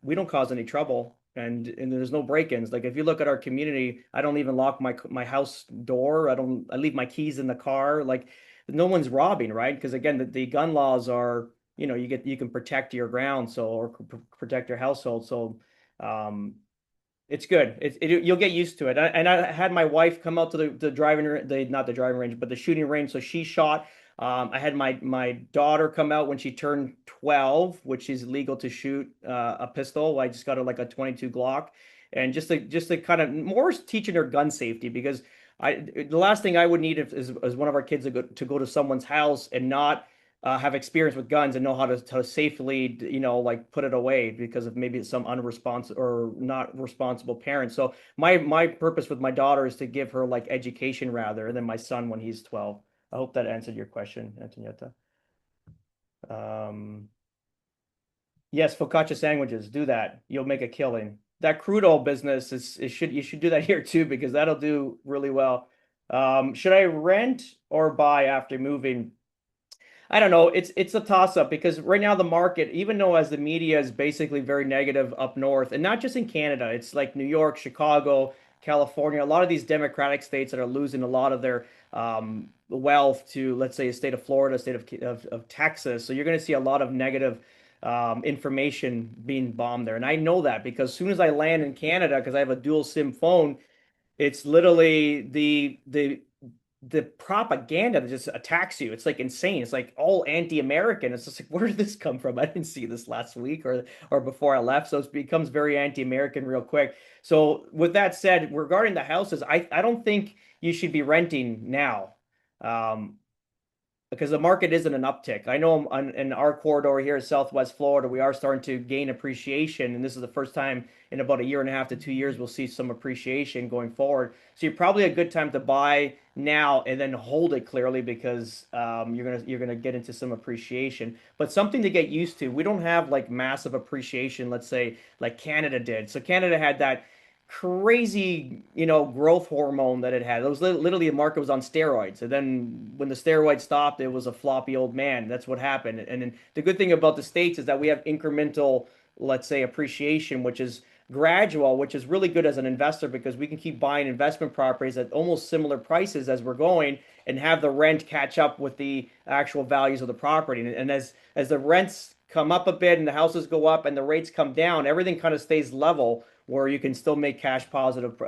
we don't cause any trouble. And there's no break-ins. Like if you look at our community, I don't even lock my house door. I leave my keys in the car. Like no one's robbing, right? Because again, the gun laws are, you can protect your ground, so or protect your household. So um, it's good. You'll get used to it. And I had my wife come out to the not the driving range, but the shooting range. So she shot. I had my daughter come out when she turned 12, which is legal to shoot a pistol. I just got her like a 22 Glock, and just to kind of more teaching her gun safety because the last thing I would need is one of our kids to go to someone's house and not have experience with guns and know how to safely, like put it away because of maybe some unresponsive or not responsible parents. So my purpose with my daughter is to give her like education rather than my son when he's 12. I hope that answered your question, Antonietta. Um, yes, focaccia sandwiches, do that. You'll make a killing. That crude oil business you should do that here too because that'll do really well. Should I rent or buy after moving? I don't know. It's a toss up because right now the market, even though as the media is basically very negative up north, and not just in Canada, it's like New York, Chicago, California, a lot of these Democratic states that are losing a lot of their wealth to, let's say, a state of Florida, state of Texas. So you're going to see a lot of negative information being bombed there, and I know that because as soon as I land in Canada, because I have a dual SIM phone, it's literally the propaganda that just attacks you. It's like insane. It's like all anti-American. It's just like, where did this come from? I didn't see this last week or before I left. So it becomes very anti-American real quick. So with that said, regarding the houses, I don't think you should be renting now. Um, because the market isn't an uptick. I know in our corridor here in Southwest Florida, we are starting to gain appreciation, and this is the first time in about a year and a half to 2 years we'll see some appreciation going forward. So you're probably a good time to buy now and then hold it clearly because you're gonna get into some appreciation. But something to get used to. We don't have like massive appreciation, let's say like Canada did. So Canada had that crazy, growth hormone that it had. It was literally the market was on steroids. And then when the steroids stopped, it was a floppy old man. That's what happened. And then the good thing about the States is that we have incremental, let's say, appreciation, which is gradual, which is really good as an investor because we can keep buying investment properties at almost similar prices as we're going and have the rent catch up with the actual values of the property. And as the rents come up a bit and the houses go up and the rates come down, everything kind of stays level where you can still make cash positive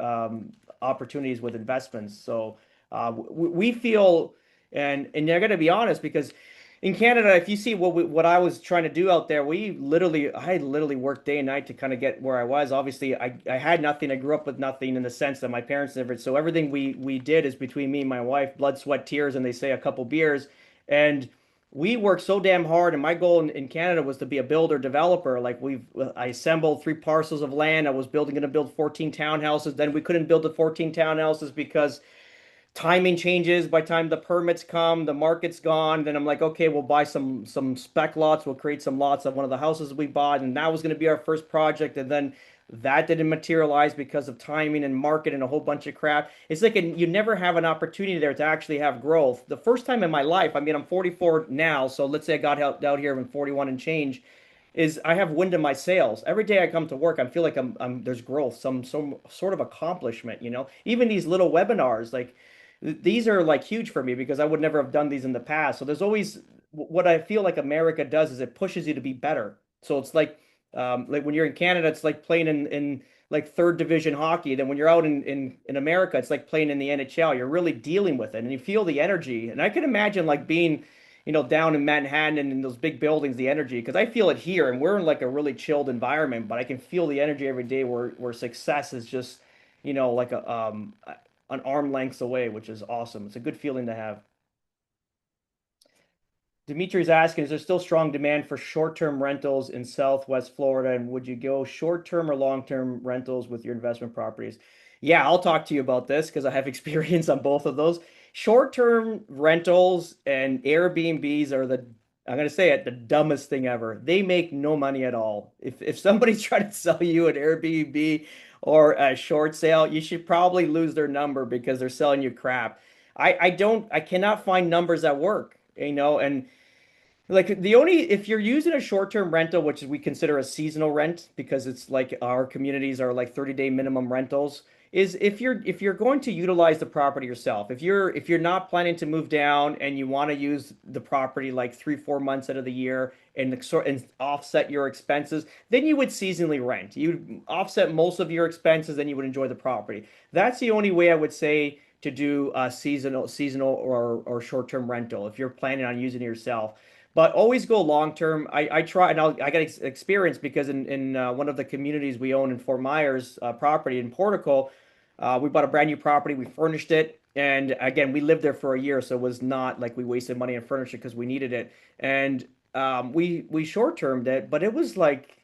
opportunities with investments. So we feel, and I got to be honest, because in Canada, if you see what I was trying to do out there, I literally worked day and night to kind of get where I was. Obviously, I had nothing. I grew up with nothing in the sense that my parents never. So everything we did is between me and my wife, blood, sweat, tears, and they say a couple beers. And we worked so damn hard, and my goal in Canada was to be a builder developer. Like I assembled 3 parcels of land. I was going to build 14 townhouses. Then we couldn't build the 14 townhouses because timing changes. By the time the permits come, the market's gone. Then I'm like, okay, we'll buy some spec lots. We'll create some lots of one of the houses we bought, and that was going to be our first project. And then that didn't materialize because of timing and market and a whole bunch of crap. It's like you never have an opportunity there to actually have growth. The first time in my life, I mean, I'm 44 now, so let's say I got out here when 41 and change, is I have wind in my sails. Every day I come to work, I feel like there's growth, some sort of accomplishment. Even these little webinars, like these are like huge for me because I would never have done these in the past. So there's always what I feel like America does is it pushes you to be better. So it's like when you're in Canada, it's like playing in like third division hockey. Then when you're out in America, it's like playing in the NHL. You're really dealing with it and you feel the energy. And I can imagine like being, down in Manhattan and in those big buildings, the energy, because I feel it here and we're in like a really chilled environment, but I can feel the energy every day where success is just, like an arm lengths away, which is awesome. It's a good feeling to have. Dimitri's asking, is there still strong demand for short-term rentals in Southwest Florida? And would you go short-term or long-term rentals with your investment properties? Yeah, I'll talk to you about this because I have experience on both of those. Short-term rentals and Airbnbs are I'm going to say it, the dumbest thing ever. They make no money at all. If somebody's trying to sell you an Airbnb or a short sale, you should probably lose their number because they're selling you crap. I cannot find numbers that work, and like the only if you're using a short-term rental, which we consider a seasonal rent because it's like our communities are like 30-day minimum rentals, is if you're going to utilize the property yourself. If you're not planning to move down and you want to use the property like 3-4 months out of the year and offset your expenses, then you would seasonally rent. You'd offset most of your expenses, then you would enjoy the property. That's the only way I would say to do a seasonal or short-term rental if you're planning on using it yourself. But always go long term. I try, and I got experience because in one of the communities we own in Fort Myers, property in Portico, we bought a brand new property. We furnished it, and again, we lived there for a year, so it was not like we wasted money on furniture because we needed it. And we short termed it, but it was like,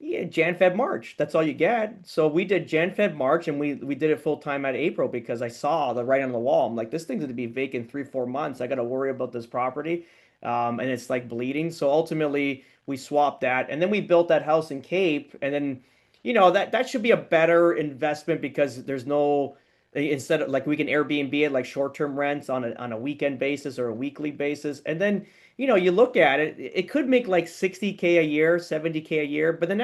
yeah, Jan, Feb, March. That's all you get. So we did Jan, Feb, March, and we did it full time at April because I saw the writing on the wall. I'm like, this thing's gonna be vacant 3-4 months. I got to worry about this property, and it's like bleeding. So ultimately, we swapped that, and then we built that house in Cape, and then, that should be a better investment because there's no instead of like we can Airbnb it like short-term rents on a weekend basis or a weekly basis, and then you look at it, it could make like 60K a year, 70K a year. But then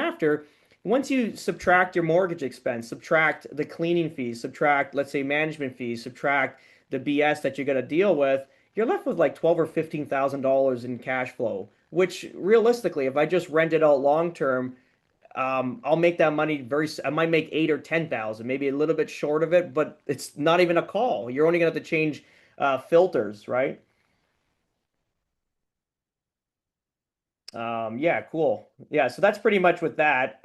once you subtract your mortgage expense, subtract the cleaning fees, subtract, let's say, management fees, subtract the BS that you're going to deal with, you're left with like 12 or $15,000 in cash flow, which realistically, if I just rent it out long term, I'll make that money I might make 8 or 10,000, maybe a little bit short of it, but it's not even a call. You're only going to have to change filters, right? Yeah, cool. Yeah, so that's pretty much with that.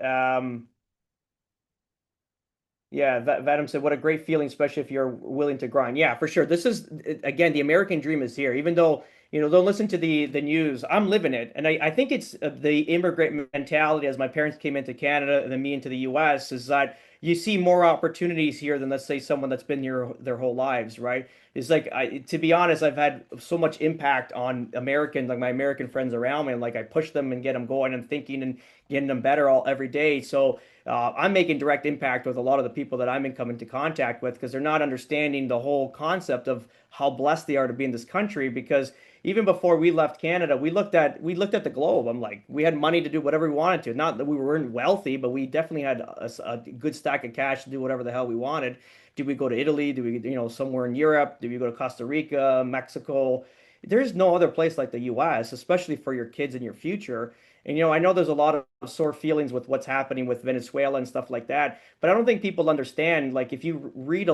Yeah, Vadim said, "What a great feeling, especially if you're willing to grind." Yeah, for sure. This is again, the American dream is here. Even though, don't listen to the news. I'm living it, and I think it's the immigrant mentality as my parents came into Canada and then me into the U.S. is that you see more opportunities here than let's say someone that's been here their whole lives, right? It's like to be honest, I've had so much impact on Americans, like my American friends around me, and like I push them and get them going and thinking and getting them better all every day. So I'm making direct impact with a lot of the people that I'm in coming into contact with because they're not understanding the whole concept of how blessed they are to be in this country. Because even before we left Canada, we looked at the globe. I'm like, we had money to do whatever we wanted to. Not that we weren't wealthy, but we definitely had a good stack of cash to do whatever the hell we wanted. Did we go to Italy? Did we, somewhere in Europe? Did we go to Costa Rica, Mexico? There's no other place like the U.S., especially for your kids and your future. And I know there's a lot of sore feelings with what's happening with Venezuela and stuff like that, but I don't think people understand. Like, if you read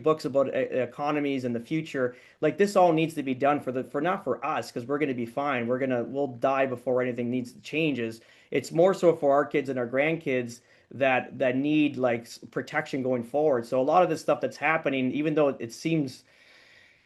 books about economies and the future, like this all needs to be done for not for us because we're going to be fine. We'll die before anything needs to changes. It's more so for our kids and our grandkids that need like protection going forward. So a lot of this stuff that's happening, even though it seems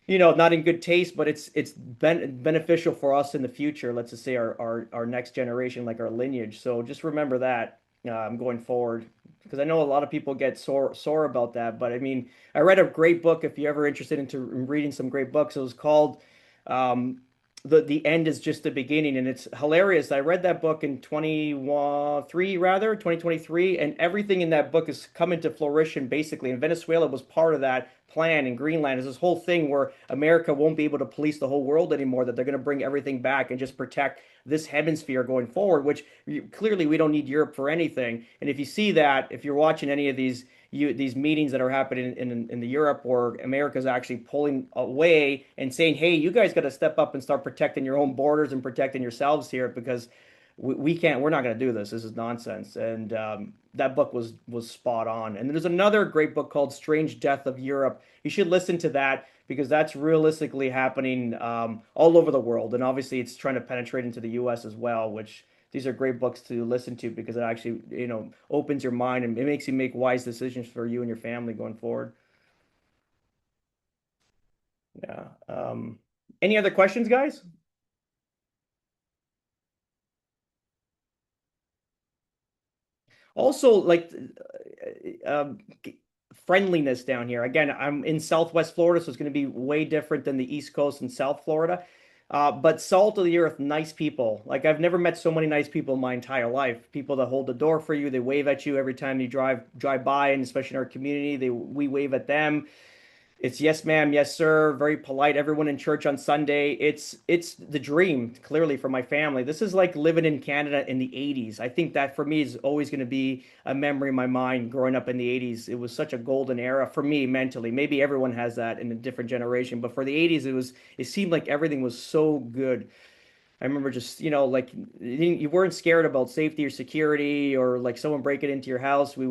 not in good taste, but it's beneficial for us in the future. Let's just say our next generation, like our lineage. So just remember that going forward, because I know a lot of people get sore about that. But I mean, I read a great book. If you're ever interested into reading some great books, it was called um, the end is just the beginning, and it's hilarious. I read that book in 2023, and everything in that book is coming to fruition basically. And Venezuela was part of that plan, and Greenland is this whole thing where America won't be able to police the whole world anymore, that they're going to bring everything back and just protect this hemisphere going forward, which clearly we don't need Europe for anything. And if you see that, if you're watching any of these meetings that are happening in the Europe where America's actually pulling away and saying, "Hey, you guys got to step up and start protecting your own borders and protecting yourselves here because we can't. We're not going to do this. This is nonsense." And that book was spot on. And there's another great book called "Strange Death of Europe." You should listen to that because that's realistically happening all over the world, and obviously it's trying to penetrate into the U.S. as well, which these are great books to listen to because it actually, opens your mind and it makes you make wise decisions for you and your family going forward. Yeah. Any other questions, guys? Also, like friendliness down here. Again, I'm in Southwest Florida, so it's going to be way different than the East Coast and South Florida. But salt of the earth, nice people. Like I've never met so many nice people in my entire life. People that hold the door for you, they wave at you every time you drive by, and especially in our community, we wave at them. It's yes, ma'am, yes, sir. Very polite. Everyone in church on Sunday. It's the dream, clearly, for my family. This is like living in Canada in the 80s. I think that for me is always going to be a memory in my mind growing up in the 80s. It was such a golden era for me mentally. Maybe everyone has that in a different generation, but for the 80s, it seemed like everything was so good. I remember just, like you weren't scared about safety or security or like someone breaking into your house. We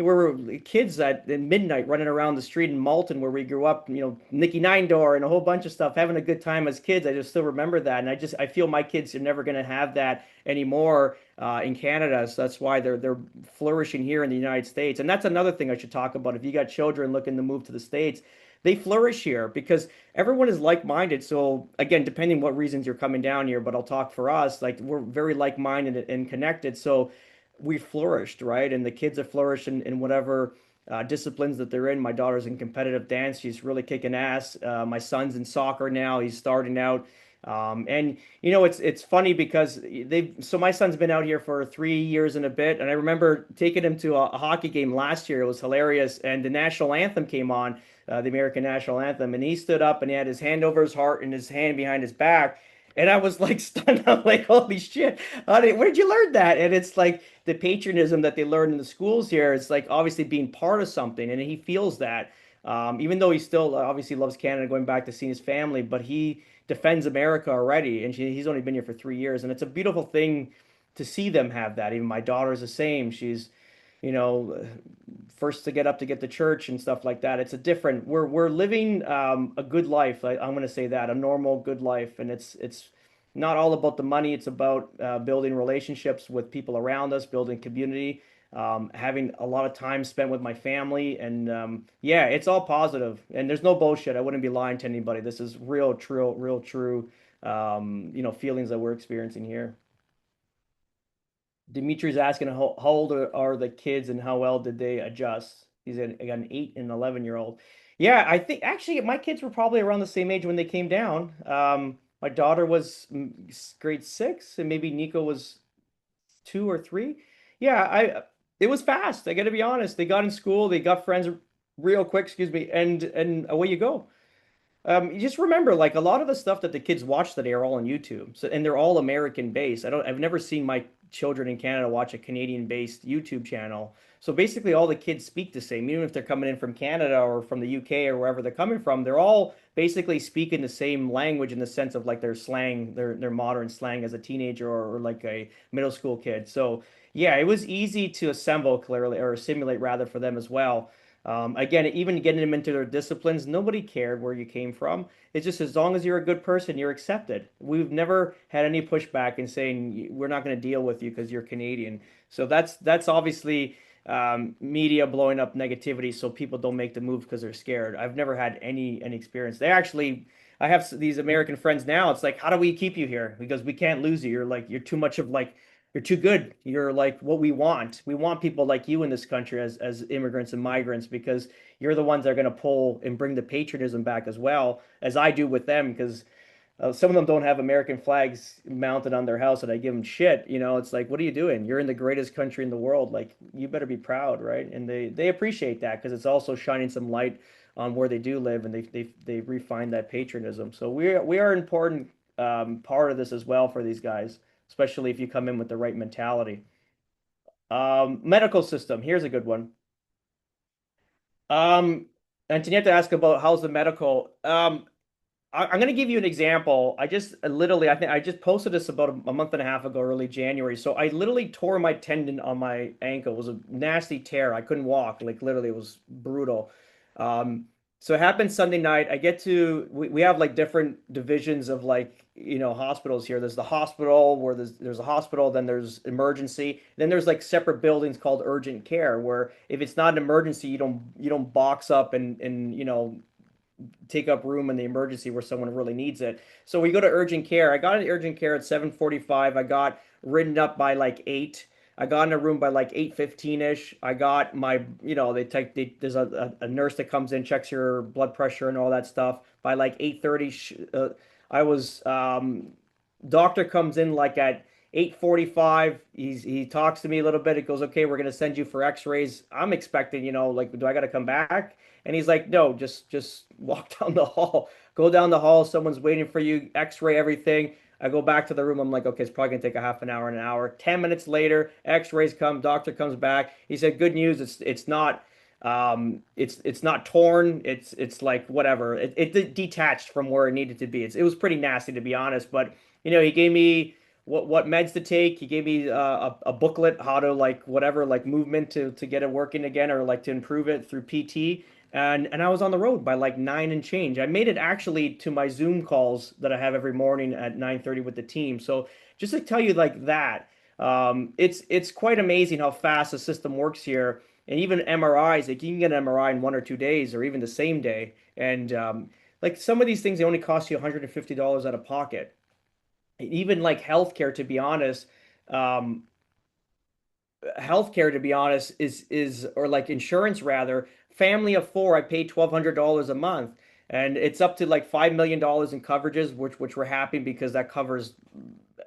were kids at midnight running around the street in Malton where we grew up, Nicky Nine Door and a whole bunch of stuff, having a good time as kids. I just still remember that. And I feel my kids are never going to have that anymore in Canada. So that's why they're flourishing here in the United States. And that's another thing I should talk about. If you got children looking to move to the States, they flourish here because everyone is like-minded. So again, depending what reasons you're coming down here, but I'll talk for us, like we're very like-minded and connected. So we flourished, right? And the kids have flourished in whatever disciplines that they're in. My daughter's in competitive dance. She's really kicking ass. My son's in soccer now. He's starting out. And it's funny because so my son's been out here for 3 years and a bit, and I remember taking him to a hockey game last year. It was hilarious, and the national anthem came on, the American national anthem, and he stood up and he had his hand over his heart and his hand behind his back. And I was like stunned. I'm like, holy shit, where'd you learn that? And it's like the patriotism that they learn in the schools here. It's like obviously being part of something, and he feels that. Even though he still obviously loves Canada, going back to seeing his family, but he defends America already, and he's only been here for 3 years, and it's a beautiful thing to see them have that. Even my daughter's the same. She's, you know, first to get up to get to church and stuff like that. It's a different. We're living a good life. I'm going to say that a normal good life, and it's not all about the money. It's about building relationships with people around us, building community. having a lot of time spent with my family, and yeah, it's all positive. And there's no bullshit. I wouldn't be lying to anybody. This is real true, feelings that we're experiencing here. Dimitri's asking how old are the kids and how well did they adjust? Got an 8 and 11-year-old. Yeah, I think actually my kids were probably around the same age when they came down. My daughter was grade 6, and maybe Nico was 2 or 3. Yeah, I it was fast. I got to be honest. They got in school, they got friends real quick, excuse me, and away you go. You just remember, like a lot of the stuff that the kids watch today are all on YouTube. So, and they're all American based. I've never seen my children in Canada watch a Canadian based YouTube channel. So basically, all the kids speak the same, even if they're coming in from Canada or from the UK or wherever they're coming from. They're all basically speaking the same language in the sense of like their slang, their modern slang as a teenager or like a middle school kid. So yeah, it was easy to assemble clearly or simulate rather for them as well. Again, even getting them into their disciplines, nobody cared where you came from. It's just as long as you're a good person, you're accepted. We've never had any pushback in saying we're not going to deal with you because you're Canadian. So that's obviously media blowing up negativity so people don't make the move because they're scared. I've never had any experience. I have these American friends now. It's like, how do we keep you here? Because we can't lose you. You're too much of like you're too good. You're like what we want. We want people like you in this country as immigrants and migrants because you're the ones that are going to pull and bring the patriotism back as well as I do with them because some of them don't have American flags mounted on their house and I give them shit. It's like, what are you doing? You're in the greatest country in the world. Like, you better be proud, right? And they appreciate that because it's also shining some light on where they do live and they refine that patriotism. So we are an important part of this as well for these guys, especially if you come in with the right mentality. Medical system. Here's a good one. Antonietta asked about how's the medical. I'm going to give you an example. I think I just posted this about a month and a half ago, early January. So I literally tore my tendon on my ankle. It was a nasty tear. I couldn't walk. Like literally, it was brutal. Um, so it happened Sunday night. We have like different divisions of like, hospitals here. There's the hospital where there's a hospital, then there's emergency. Then there's like separate buildings called urgent care where if it's not an emergency, you don't box up and take up room in the emergency where someone really needs it. So we go to urgent care. I got an urgent care at 7:45. I got written up by like 8. I got in a room by like 8:15ish. I got my, there's a nurse that comes in, checks your blood pressure and all that stuff. By like 8:30, I was doctor comes in like at 8:45. He talks to me a little bit. It goes, okay, we're gonna send you for X-rays. I'm expecting, like, do I gotta come back? And he's like, no, just walk down the hall. Go down the hall. Someone's waiting for you. X-ray everything. I go back to the room. I'm like, okay, it's probably gonna take a half an hour, an hour. 10 minutes later, X-rays come. Doctor comes back. He said, good news. It's not torn. It's like whatever. It detached from where it needed to be. It was pretty nasty to be honest, but he gave me what meds to take. He gave me a booklet how to like whatever like movement to get it working again or like to improve it through PT. And I was on the road by like 9 and change. I made it actually to my Zoom calls that I have every morning at 9:30 with the team. So just to tell you like that, it's quite amazing how fast the system works here. And even MRIs, like you can get an MRI in 1 or 2 days or even the same day. And like some of these things, they only cost you $150 out of pocket. Even like um, healthcare to be honest is or like insurance rather, family of 4 I paid $1,200 a month and it's up to like $5 million in coverages which we're happy because that covers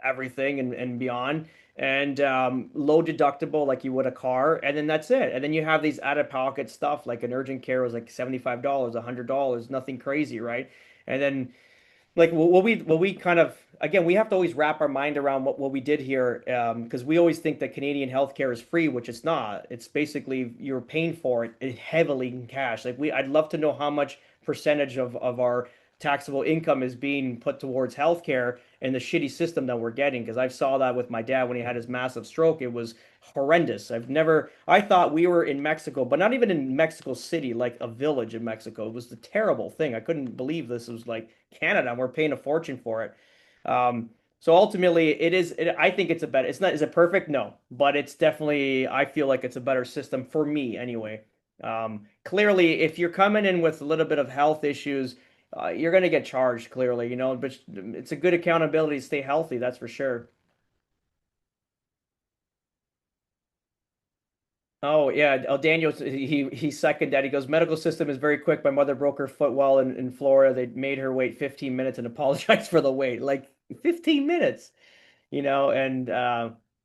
everything and beyond and low deductible like you would a car and then that's it and then you have these out-of-pocket stuff like an urgent care was like $75 $100, nothing crazy, right? And then like what we kind of again we have to always wrap our mind around what we did here because we always think that Canadian healthcare is free, which it's not. It's basically you're paying for it heavily in cash. Like I'd love to know how much percentage of our taxable income is being put towards healthcare and the shitty system that we're getting because I saw that with my dad when he had his massive stroke. It was horrendous. I thought we were in Mexico, but not even in Mexico City, like a village in Mexico. It was a terrible thing. I couldn't believe this was like Canada and we're paying a fortune for it. Um, So ultimately, I think it's a better. It's not. Is it perfect? No, but it's definitely. I feel like it's a better system for me anyway. Clearly, if you're coming in with a little bit of health issues, you're going to get charged. Clearly, but it's a good accountability to stay healthy. That's for sure. Oh yeah. Oh, Daniel, he seconded that. He goes, medical system is very quick. My mother broke her foot while in Florida. They made her wait 15 minutes and apologize for the wait. Like 15 minutes. And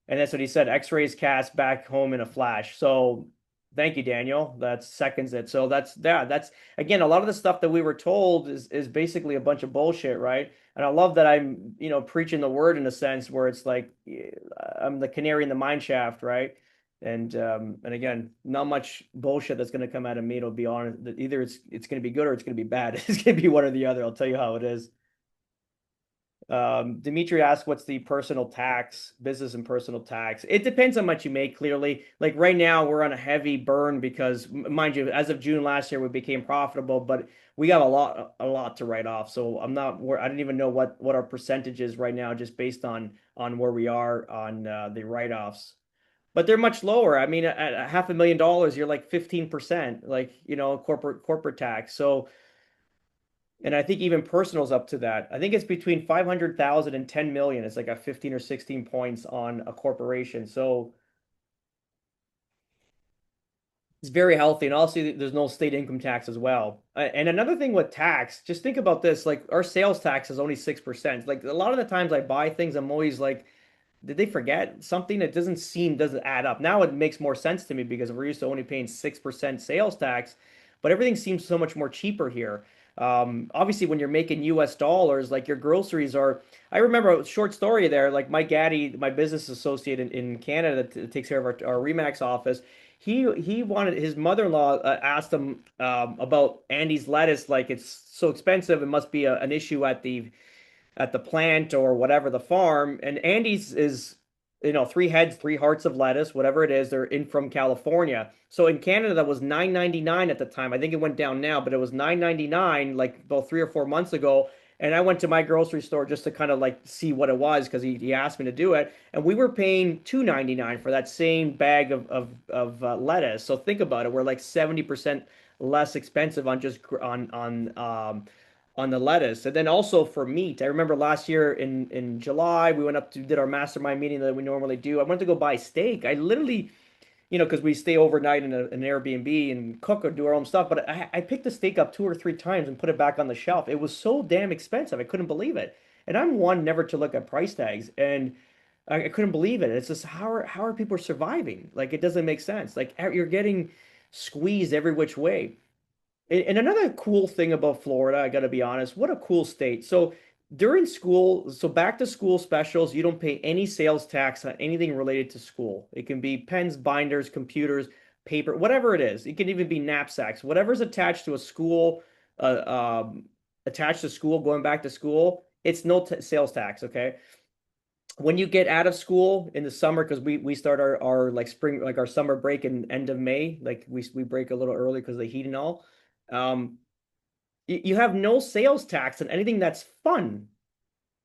that's what he said. X-rays cast back home in a flash. So thank you, Daniel. That seconds it. So that's again, a lot of the stuff that we were told is basically a bunch of bullshit, right? And I love that I'm, preaching the word in a sense where it's like I'm the canary in the mine shaft, right? And again, not much bullshit that's going to come out of me. It'll be honest. Either it's going to be good or it's going to be bad. It's going to be one or the other. I'll tell you how it is. Dimitri asked, what's the personal tax, business and personal tax? It depends on how much you make, clearly. Like right now, we're on a heavy burn because, mind you, as of June last year, we became profitable, but we got a lot to write off. So I don't even know what our percentage is right now, just based on where we are on the write-offs. But they're much lower. I mean, at $500,000, you're like 15%, like, corporate tax. So, and I think even personal's up to that. I think it's between 500,000 and 10 million. It's like a 15 or 16 points on a corporation. So it's very healthy. And also, there's no state income tax as well. And another thing with tax, just think about this, like our sales tax is only 6%. Like a lot of the times I buy things, I'm always like, did they forget something? That doesn't add up. Now it makes more sense to me because we're used to only paying 6% sales tax, but everything seems so much more cheaper here. Obviously, when you're making US dollars, like your groceries are. I remember a short story there. Like my Gaddy, my business associate in Canada that takes care of our Remax office. He wanted his mother-in-law asked him about Andy's lettuce. Like it's so expensive, it must be an issue at the plant or whatever the farm. And Andy's is, three heads, three hearts of lettuce, whatever it is. They're in from California. So in Canada, that was 9.99 at the time. I think it went down now, but it was 9.99 like about 3 or 4 months ago. And I went to my grocery store just to kind of like see what it was because he asked me to do it, and we were paying 2.99 for that same bag of lettuce. So think about it, we're like 70% less expensive on just on the lettuce. And then also for meat, I remember last year in July, we went up to did our mastermind meeting that we normally do. I went to go buy steak. I literally, because we stay overnight in an Airbnb and cook or do our own stuff. But I picked the steak up 2 or 3 times and put it back on the shelf. It was so damn expensive. I couldn't believe it. And I'm one never to look at price tags. And I couldn't believe it. It's just how are people surviving? Like it doesn't make sense. Like you're getting squeezed every which way. And another cool thing about Florida, I got to be honest, what a cool state. So during school, so back to school specials, you don't pay any sales tax on anything related to school. It can be pens, binders, computers, paper, whatever it is. It can even be knapsacks, whatever's attached to a school, attached to school, going back to school, it's no sales tax. Okay. When you get out of school in the summer, because we start our like spring, like our summer break in end of May, like we break a little early because of the heat and all. Um, you have no sales tax on anything that's fun.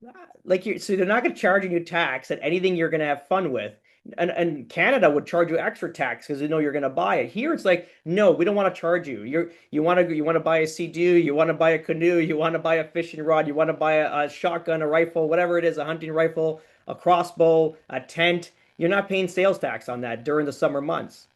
So they're not going to charge you tax at anything you're going to have fun with. And Canada would charge you extra tax because they know you're going to buy it. Here it's like, no, we don't want to charge you. You want to buy a Sea-Doo, you want to buy a canoe, you want to buy a fishing rod, you want to buy a shotgun, a rifle, whatever it is, a hunting rifle, a crossbow, a tent. You're not paying sales tax on that during the summer months.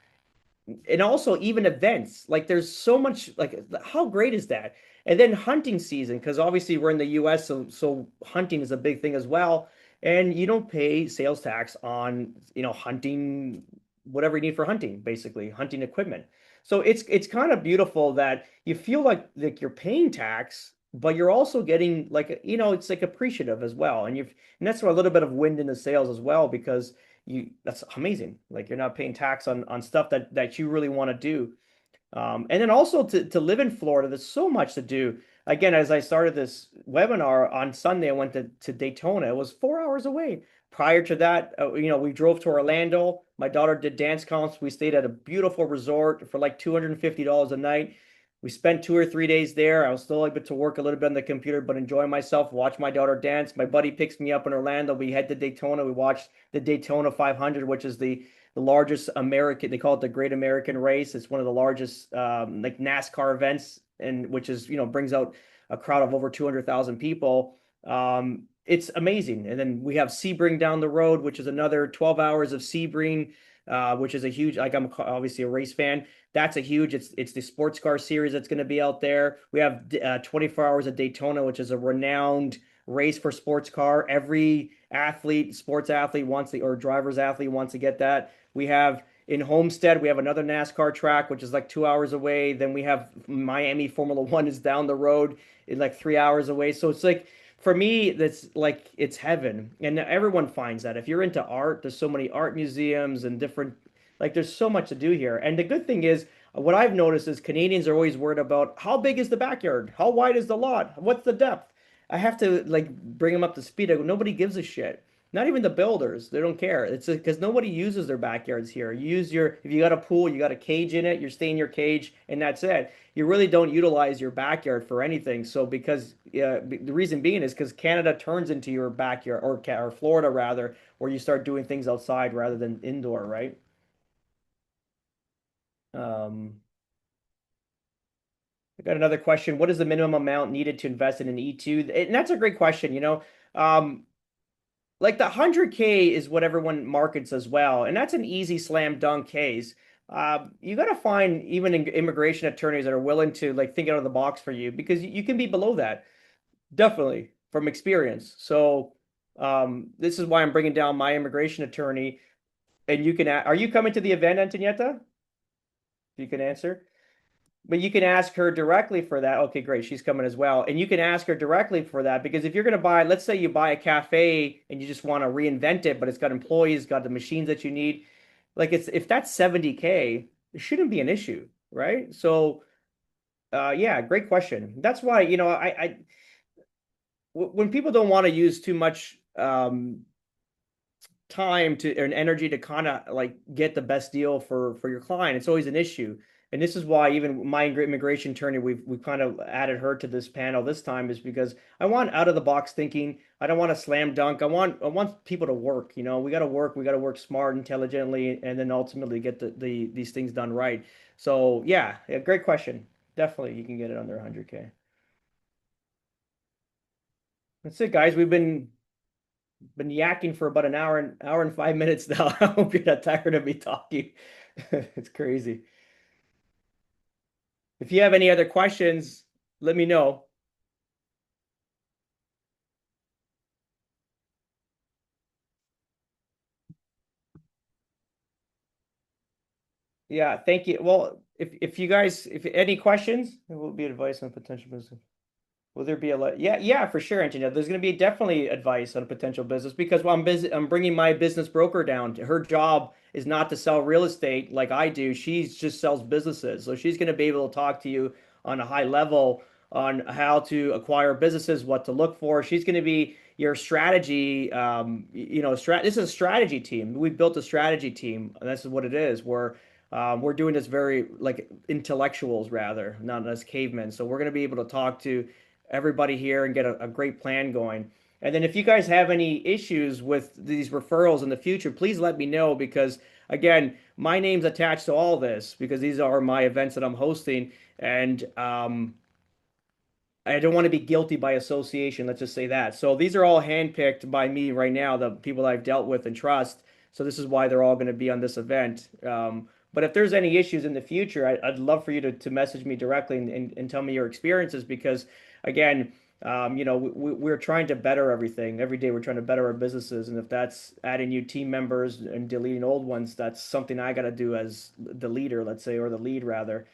And also even events, like there's so much, like how great is that? And then hunting season, because obviously we're in the US, so hunting is a big thing as well. And you don't pay sales tax on hunting, whatever you need for hunting, basically hunting equipment. So it's kind of beautiful that you feel like you're paying tax, but you're also getting like it's like appreciative as well. And that's why a little bit of wind in the sails as well, because that's amazing. Like you're not paying tax on stuff that you really want to do. And then also to live in Florida, there's so much to do. Again, as I started this webinar on Sunday, I went to Daytona. It was 4 hours away. Prior to that, we drove to Orlando. My daughter did dance comps. We stayed at a beautiful resort for like $250 a night. We spent 2 or 3 days there. I was still able to work a little bit on the computer, but enjoy myself, watch my daughter dance. My buddy picks me up in Orlando. We head to Daytona. We watched the Daytona 500, which is the largest American, they call it the Great American Race. It's one of the largest like NASCAR events, and which is, brings out a crowd of over 200,000 people. It's amazing. And then we have Sebring down the road, which is another 12 hours of Sebring, which is a huge, like I'm obviously a race fan. That's a huge, it's the sports car series that's going to be out there. We have 24 hours of Daytona, which is a renowned race for sports car. Every athlete, sports athlete wants or driver's athlete wants to get that. We have in Homestead, we have another NASCAR track, which is like 2 hours away. Then we have Miami Formula One is down the road, in like 3 hours away. So it's like, for me, that's like it's heaven. And everyone finds that. If you're into art, there's so many art museums and different, like there's so much to do here. And the good thing is, what I've noticed is Canadians are always worried about how big is the backyard? How wide is the lot? What's the depth? I have to like bring them up to speed. I go, nobody gives a shit. Not even the builders. They don't care. It's because nobody uses their backyards here. You use if you got a pool, you got a cage in it, you're staying in your cage, and that's it. You really don't utilize your backyard for anything. So because the reason being is because Canada turns into your backyard, or Florida rather, where you start doing things outside rather than indoor, right? Um, I got another question. What is the minimum amount needed to invest in an E2? And that's a great question, Um, like the 100K is what everyone markets as well, and that's an easy slam dunk case. You got to find even immigration attorneys that are willing to like think out of the box for you, because you can be below that, definitely from experience. So this is why I'm bringing down my immigration attorney, and you can. Are you coming to the event, Antonietta? You can answer. But you can ask her directly for that. Okay, great. She's coming as well. And you can ask her directly for that, because if you're going to buy, let's say you buy a cafe and you just want to reinvent it, but it's got employees, got the machines that you need, like it's if that's 70K, it shouldn't be an issue, right? So, yeah, great question. That's why, when people don't want to use too much time to and energy to kind of like get the best deal for your client, it's always an issue. And this is why even my immigration attorney, we've kind of added her to this panel this time, is because I want out of the box thinking. I don't want to slam dunk. I want people to work. We got to work. We got to work smart, intelligently, and then ultimately get these things done right. So yeah, great question. Definitely, you can get it under 100K. That's it, guys. We've been yakking for about an hour and 5 minutes now. I hope you're not tired of me talking. It's crazy. If you have any other questions, let me know. Yeah, thank you. Well, if you guys, if any questions, there will be advice on potential business. Will there be a lot? Yeah, yeah, for sure, Antonia. There's going to be definitely advice on a potential business, because while I'm busy, I'm bringing my business broker down. Her job is not to sell real estate like I do. She just sells businesses. So she's going to be able to talk to you on a high level on how to acquire businesses, what to look for. She's going to be your strategy. This is a strategy team. We've built a strategy team, and this is what it is. We're doing this very like intellectuals rather, not as cavemen. So we're going to be able to talk to everybody here and get a great plan going. And then if you guys have any issues with these referrals in the future, please let me know, because again, my name's attached to all this because these are my events that I'm hosting, and I don't want to be guilty by association. Let's just say that. So these are all handpicked by me right now, the people I've dealt with and trust. So this is why they're all going to be on this event. But if there's any issues in the future, I'd love for you to message me directly and tell me your experiences, because again, we're trying to better everything. Every day we're trying to better our businesses. And if that's adding new team members and deleting old ones, that's something I got to do as the leader, let's say, or the lead rather.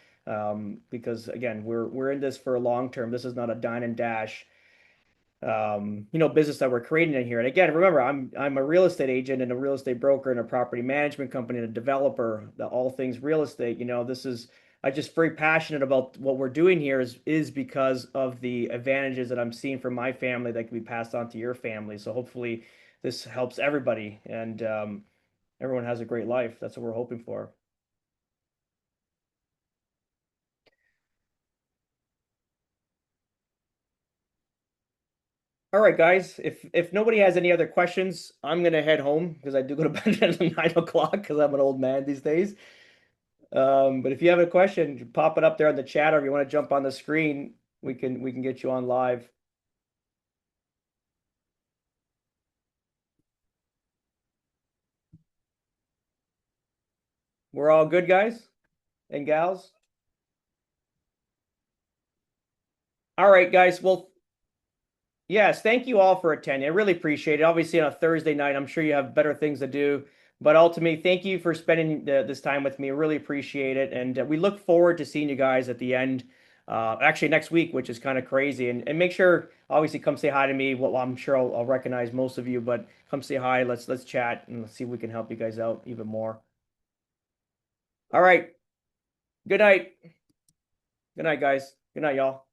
Because again, we're in this for a long term. This is not a dine and dash, business that we're creating in here. And again, remember, I'm a real estate agent and a real estate broker and a property management company and a developer, all things real estate. This is I'm just very passionate about what we're doing here is because of the advantages that I'm seeing from my family that can be passed on to your family. So hopefully this helps everybody, and everyone has a great life. That's what we're hoping for. All right, guys. If nobody has any other questions, I'm gonna head home because I do go to bed at 9 o'clock because I'm an old man these days. But if you have a question, pop it up there on the chat, or if you want to jump on the screen, we can get you on live. We're all good, guys and gals. All right, guys. Well, yes, thank you all for attending. I really appreciate it. Obviously, on a Thursday night, I'm sure you have better things to do. But ultimately, thank you for spending this time with me. I really appreciate it. And we look forward to seeing you guys at the end, actually next week, which is kind of crazy. And make sure, obviously, come say hi to me. Well, I'm sure I'll recognize most of you, but come say hi. Let's chat and let's see if we can help you guys out even more. All right. Good night. Good night, guys. Good night, y'all.